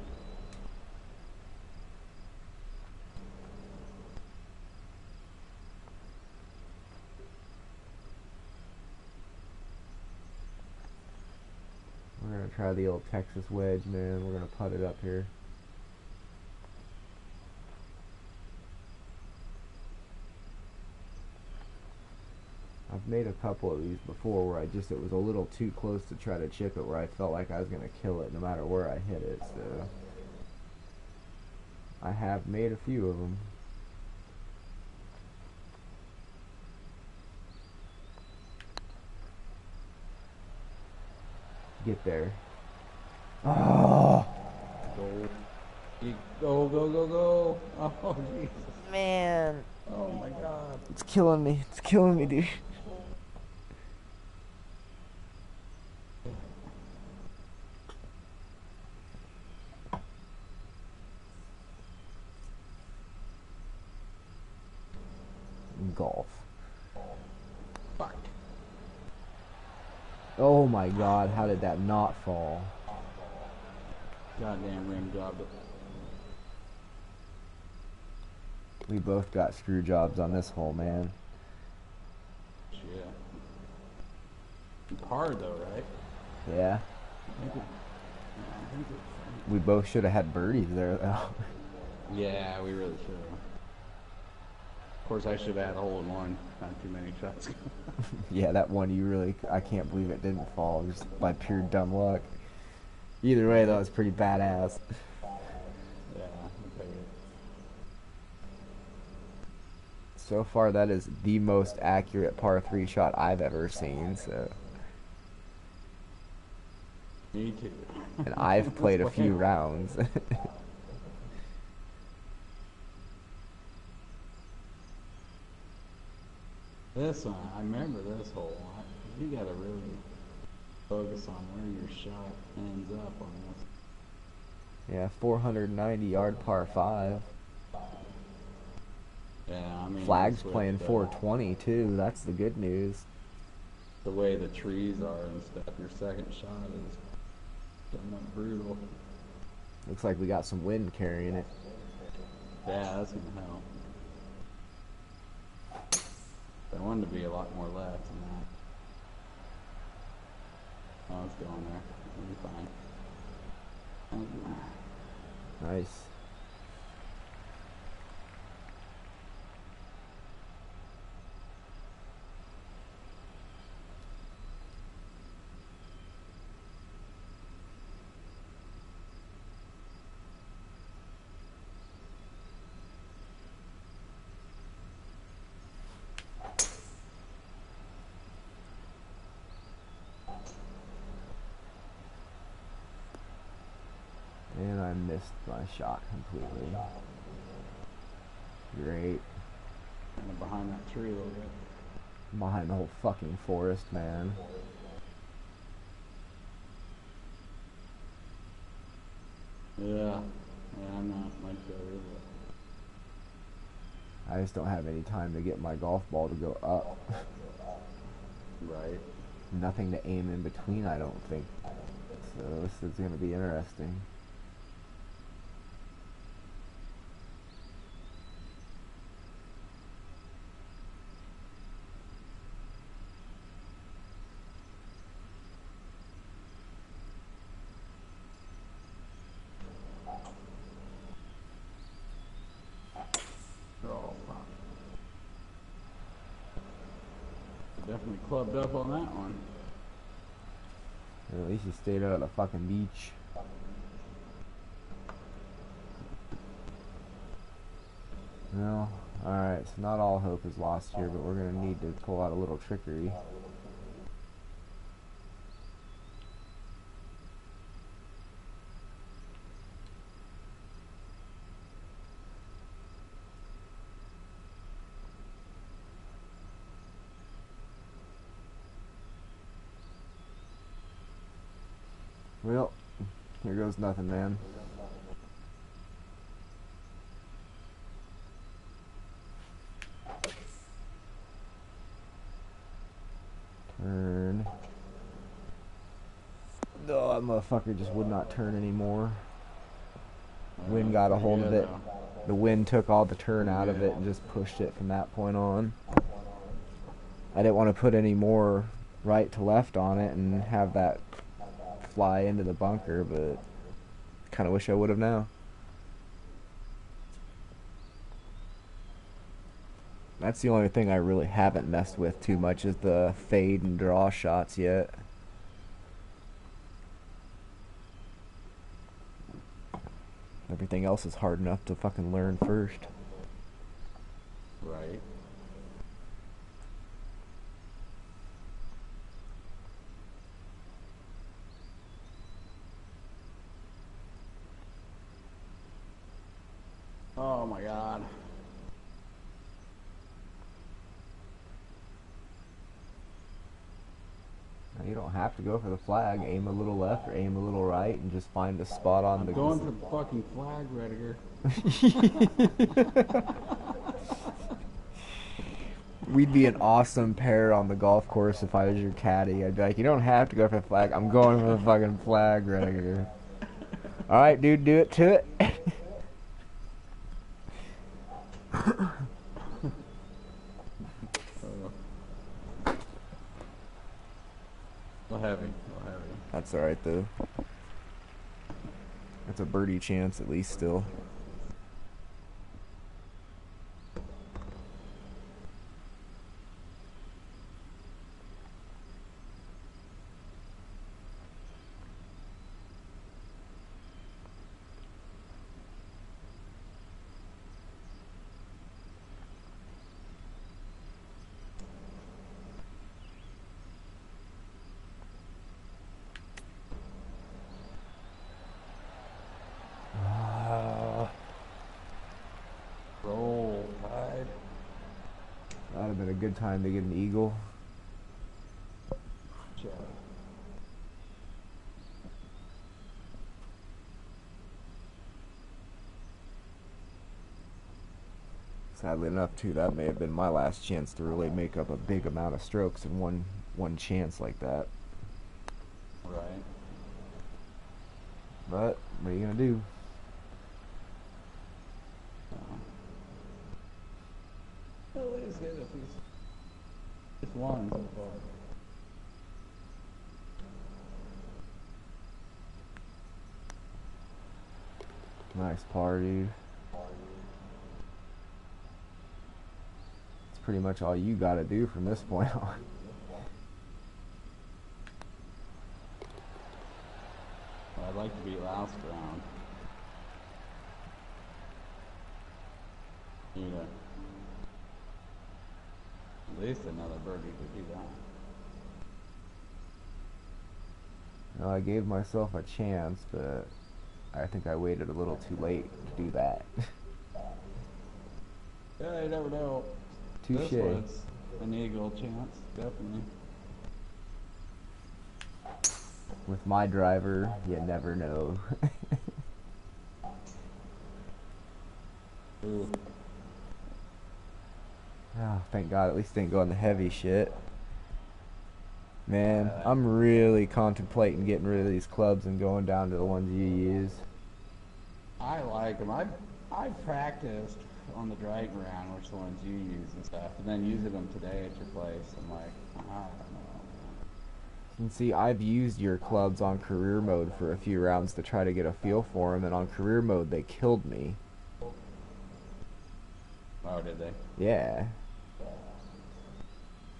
We're going to try the old Texas wedge, man. We're going to putt it up here. I've made a couple of these before where it was a little too close to try to chip it, where I felt like I was going to kill it no matter where I hit it, so I have made a few of them. Get there. Oh! Go, go, go, go. Oh, Jesus. Man. Oh, my God. It's killing me. It's killing me, dude. Golf. Fuck. Oh my God, how did that not fall? Goddamn rim job. We both got screw jobs on this hole, man. Shit. It's hard though, right? Yeah. We both should have had birdies there, though. Yeah, we really should have. Of course, I should have had a hole in one. Not too many shots. Yeah, that one I can't believe it didn't fall, just by pure dumb luck. Either way, though, it's pretty badass. Yeah, I'll take it. So far, that is the most accurate par 3 shot I've ever seen, so. Me too. and I've That's played a way. few rounds. This one, I remember this hole. You gotta really focus on where your shot ends up on this. Yeah, 490-yard par 5. Yeah, I mean, Flag's it's with playing 420 too. That's the good news. the way the trees are and stuff. Your second shot is somewhat brutal. Looks like we got some wind carrying it. Yeah, that's gonna help. I wanted to be a lot more left than that. Oh, it's going there. It'll be fine. Nice. And I missed my shot completely. Great. Kind of behind that tree a little bit. Behind the whole fucking forest, man. Yeah, I'm not much better, I just don't have any time to get my golf ball to go up. but right. Nothing to aim in between, I don't think. So this is going to be interesting. Oh, fuck. Definitely clubbed up on that one. At least you stayed out of the fucking beach. Well, alright, so not all hope is lost here, but we're going to need to pull out a little trickery. Well, here goes nothing, man. Turn. Oh, that motherfucker just would not turn anymore. Wind got a hold of it. The wind took all the turn out of it and just pushed it from that point on. I didn't want to put any more right to left on it and have that fly into the bunker, but kind of wish I would have now. That's the only thing I really haven't messed with too much is the fade and draw shots yet. Everything else is hard enough to fucking learn first. Right. Oh my god. Now, you don't have to go for the flag. Aim a little left or aim a little right and just find a spot on the... I'm going for the fucking flag, Rediger. We'd be an awesome pair on the golf course if I was your caddy. I'd be like, you don't have to go for the flag. I'm going for the fucking flag right here. Alright, dude, do it to it. Heavy. That's alright, though. That's a birdie chance, at least, still. been a good time to get an eagle. Check. Sadly enough, too, that may have been my last chance to really make up a big amount of strokes in one chance like that. Right. But what are you gonna do? At least get if he's just one so far. Nice par, dude. It's pretty much all you gotta do from this point on. Well, I'd like to beat last round. You know, at least another birdie to do that. I gave myself a chance, but I think I waited a little too late to do that. Yeah, you never know. Touche. This one's an eagle chance, definitely. With my driver, you never know. Ooh. Oh, thank God, at least didn't go on the heavy shit. Man, I'm really contemplating getting rid of these clubs and going down to the ones you use. I like them. I've practiced on the driving round which ones you use and stuff, and then using them today at your place. I'm like, I don't know. And see, I've used your clubs on career mode for a few rounds to try to get a feel for them, and on career mode they killed me. Oh, did they? Yeah.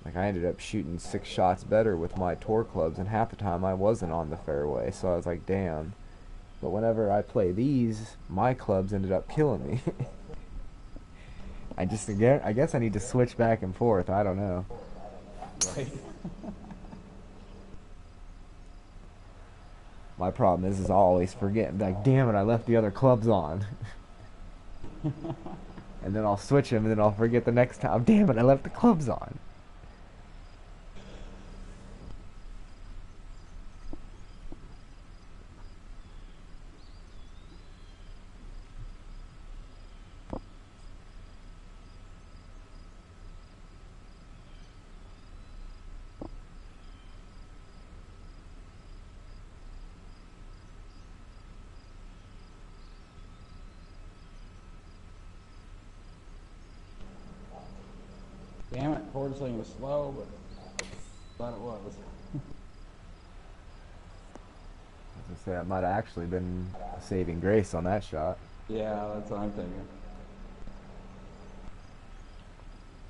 Like, I ended up shooting 6 shots better with my tour clubs, and half the time I wasn't on the fairway, so I was like, damn. But whenever I play these, my clubs ended up killing me. I guess I need to switch back and forth. I don't know. Right. My problem is I always forget. Like, damn it, I left the other clubs on. And then I'll switch them, and then I'll forget the next time. Damn it, I left the clubs on. Damn it, forward swing was slow, but thought it was. I was gonna say, that might have actually been a saving grace on that shot. Yeah, that's what I'm thinking.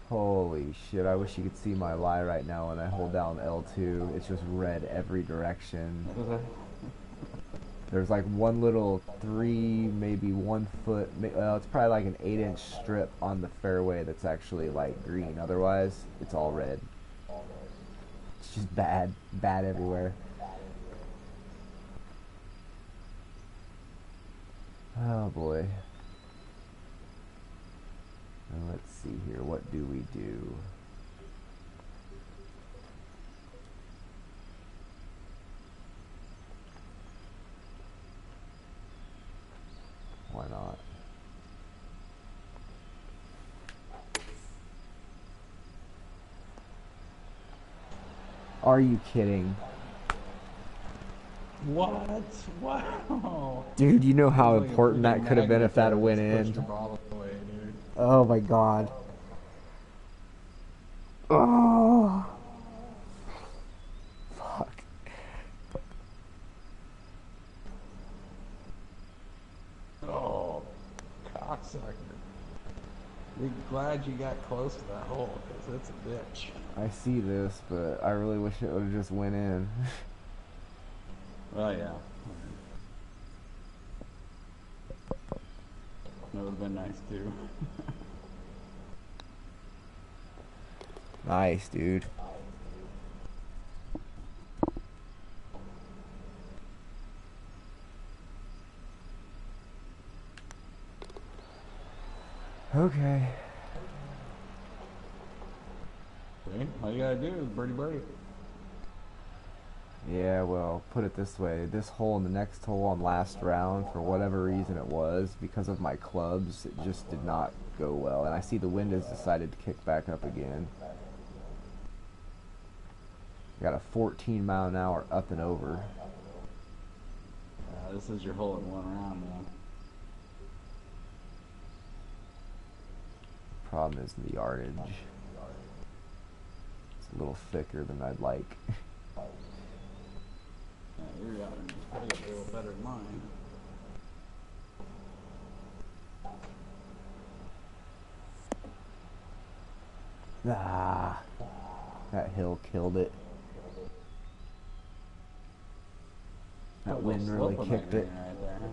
Holy shit, I wish you could see my lie right now when I hold down L2. It's just red every direction. There's like one little 3, maybe 1 foot, well, it's probably like an 8-inch strip on the fairway that's actually like green. Otherwise, it's all red. It's just bad everywhere. Oh boy. Now let's see here, what do we do? Why not? Are you kidding? What? Wow. Dude, you know how Like a important that freaking could have been if that had magnet went there, just in. pushed the ball away, dude. Oh my God. Oh. Fuck. Oh, cocksucker. Be glad you got close to that hole, because it's a bitch. I see this, but I really wish it would have just went in. Well, yeah. That would have been nice, too. Nice, dude. Okay. See? All you gotta do is birdie birdie. Yeah, well, put it this way. This hole and the next hole on last round, for whatever reason it was, because of my clubs, it just did not go well. And I see the wind has decided to kick back up again. I got a 14-mile-an-hour up and over. This is your hole in one round, man. Problem is the yardage. It's a little thicker than I'd like. Yeah, your yardage is probably a little better than mine. Ah, that hill killed it. That wind really kicked it. Right there, huh?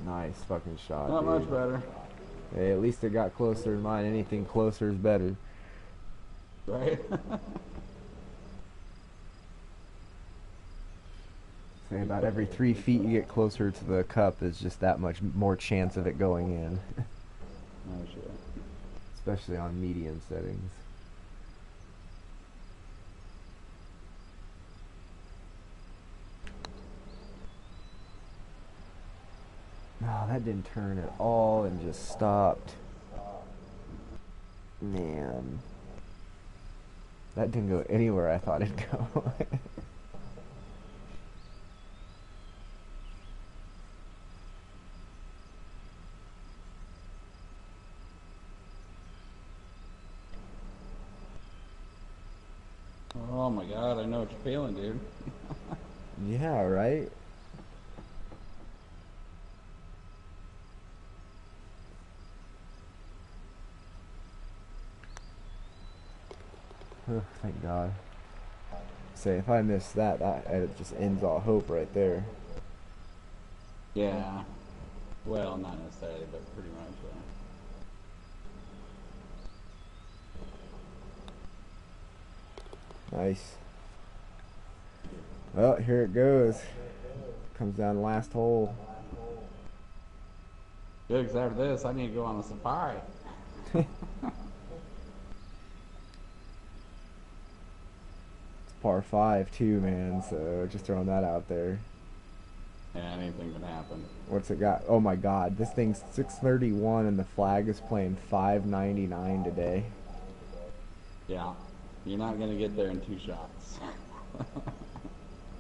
Nice fucking shot, Not dude. much better. Hey, at least it got closer than mine. Anything closer is better. Right? Say about every 3 feet you get closer to the cup is just that much more chance of it going in. Oh, shit. Especially on medium settings. No, that didn't turn at all and just stopped. Man. That didn't go anywhere I thought it'd go. Oh my god, I know what you're feeling, dude. Yeah, right? Oh, thank God. Say, if I miss that, it just ends all hope right there. Yeah. Well, not necessarily, but pretty much, yeah. Nice. Well, here it goes. Comes down the last hole. Good, 'cause after this, I need to go on a safari. Par 5 too, man, so just throwing that out there. Yeah, anything can happen. What's it got? Oh my God, this thing's 631 and the flag is playing 599 today. Yeah. You're not going to get there in 2 shots.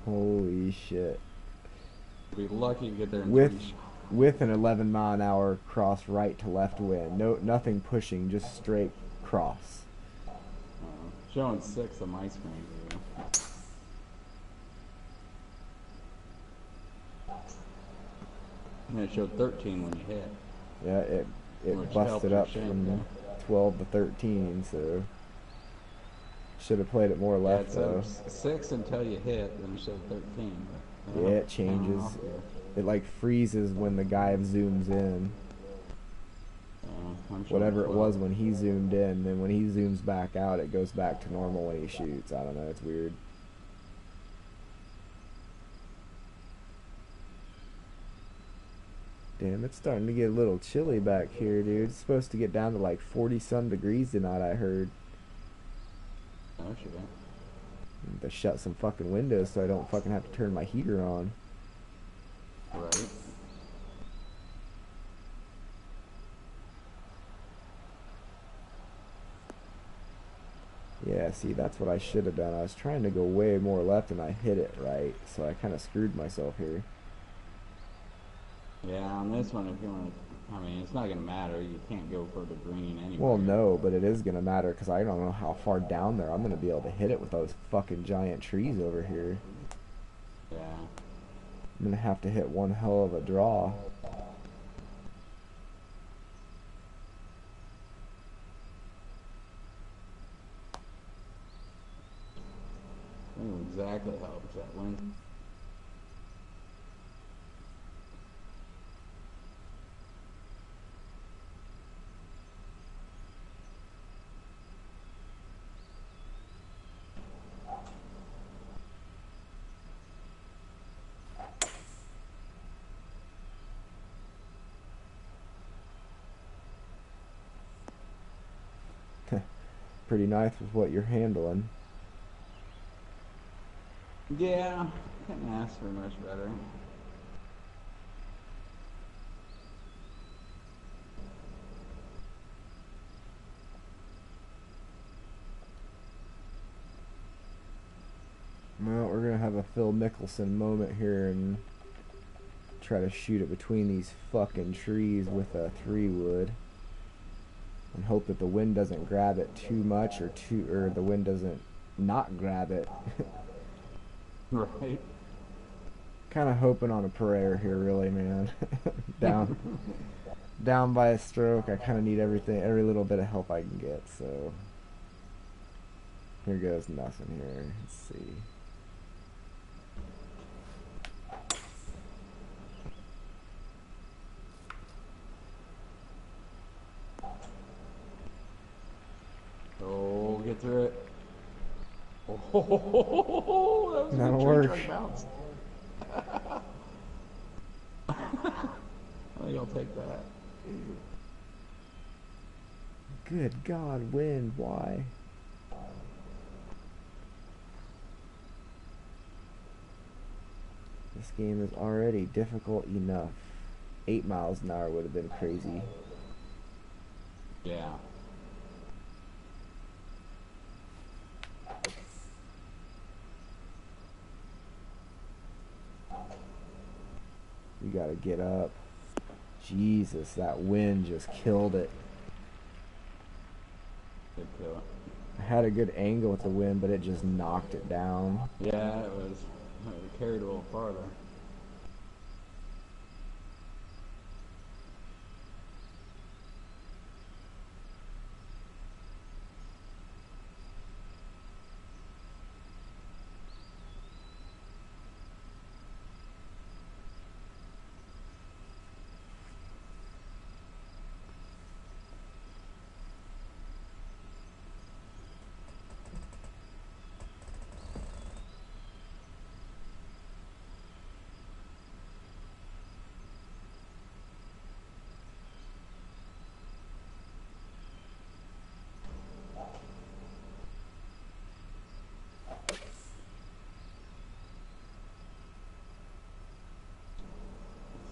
Holy shit. Be lucky to get there in With 3 shots. with an 11-mile-an-hour cross right to left wind. No, nothing pushing, just straight cross. Showing 6 on my screen. Dude. And it showed 13 when you hit. Yeah, it Which busted helps up your from shin, 12 to 13, so should have played it more Yeah, left it though. said 6 until you hit, then it showed 13. But Yeah, it changes. off here. It like freezes when the guy zooms in. I'm showing Whatever it 12. was when he zoomed in, then when he zooms back out, it goes back to normal when he shoots. I don't know, it's weird. Damn, it's starting to get a little chilly back here, dude. It's supposed to get down to like 40-some degrees tonight, I heard. Oh, shit. To shut some fucking windows so I don't fucking have to turn my heater on. Right. Yeah, see, that's what I should have done. I was trying to go way more left and I hit it right, so I kind of screwed myself here. Yeah, on this one, if you want to, I mean, it's not gonna matter. You can't go for the green Well, anywhere. no, but it is going to matter because I don't know how far down there I'm going to be able to hit it with those fucking giant trees over here. Yeah. I'm going to have to hit one hell of a draw. I know exactly how upset went. Pretty nice with what you're handling. Yeah, couldn't ask for much better. Well, we're going to have a Phil Mickelson moment here and try to shoot it between these fucking trees with a 3-wood. And hope that the wind doesn't grab it too much or the wind doesn't not grab it. Right. Kind of hoping on a prayer here, really, man. down down by a stroke. I kind of need every little bit of help I can get. So here goes nothing here. Let's see. Oh, get through it. Oh, that was a good That'll tree work. trunk bounce. I think I'll take that. Good God, wind. Why? This game is already difficult enough. 8 miles an hour would have been crazy. Yeah. You gotta get up. Jesus, that wind just killed it. Good kill. I had a good angle with the wind, but it just knocked it down. Yeah, it was. It carried a little farther.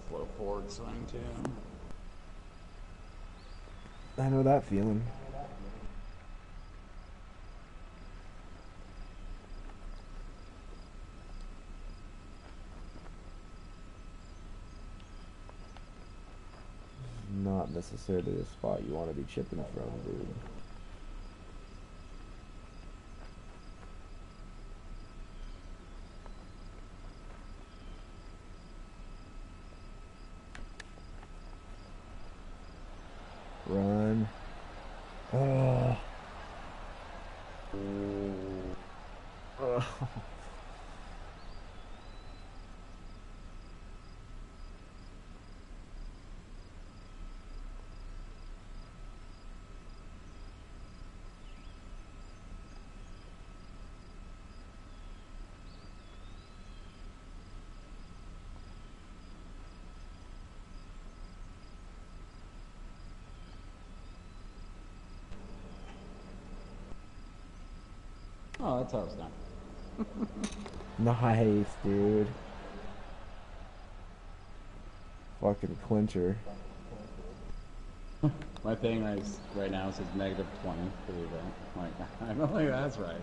Slow forward swing too. I know that feeling. Not necessarily the spot you want to be chipping from, dude. Run. Oh. Oh. Oh, that's how it's done. Nice, dude. Fucking clincher. My thing right now says -20 for the event. Like, I don't think that's right.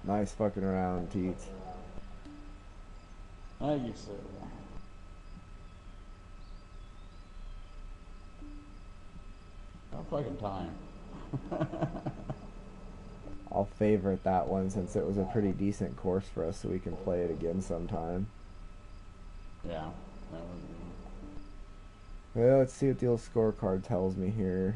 Nice fucking around, Teats. I guess so. About fucking time. I'll favorite that one since it was a pretty decent course for us, so we can play it again sometime. Yeah, that was Well, let's see what the old scorecard tells me here.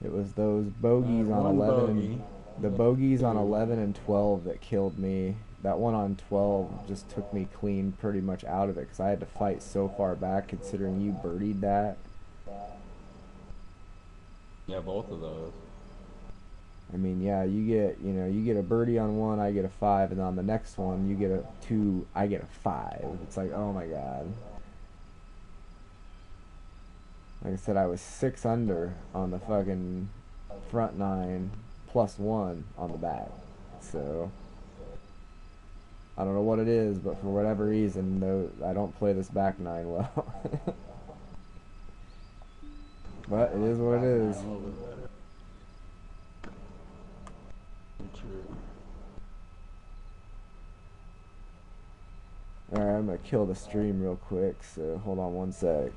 It was those bogeys on one 11 bogey. and the bogeys on Two. 11 and 12 that killed me. That one on 12 just took me clean pretty much out of it because I had to fight so far back considering you birdied that. Yeah, both of those. I mean, yeah, you get a birdie on one, I get a 5, and on the next one you get a 2, I get a 5. It's like, oh my god. Like I said, I was 6 under on the fucking front 9 plus 1 on the back. So I don't know what it is, but for whatever reason, though, I don't play this back 9 well. But it is what it is. A little bit better. True. Alright, I'm gonna kill the stream real quick, so hold on one sec.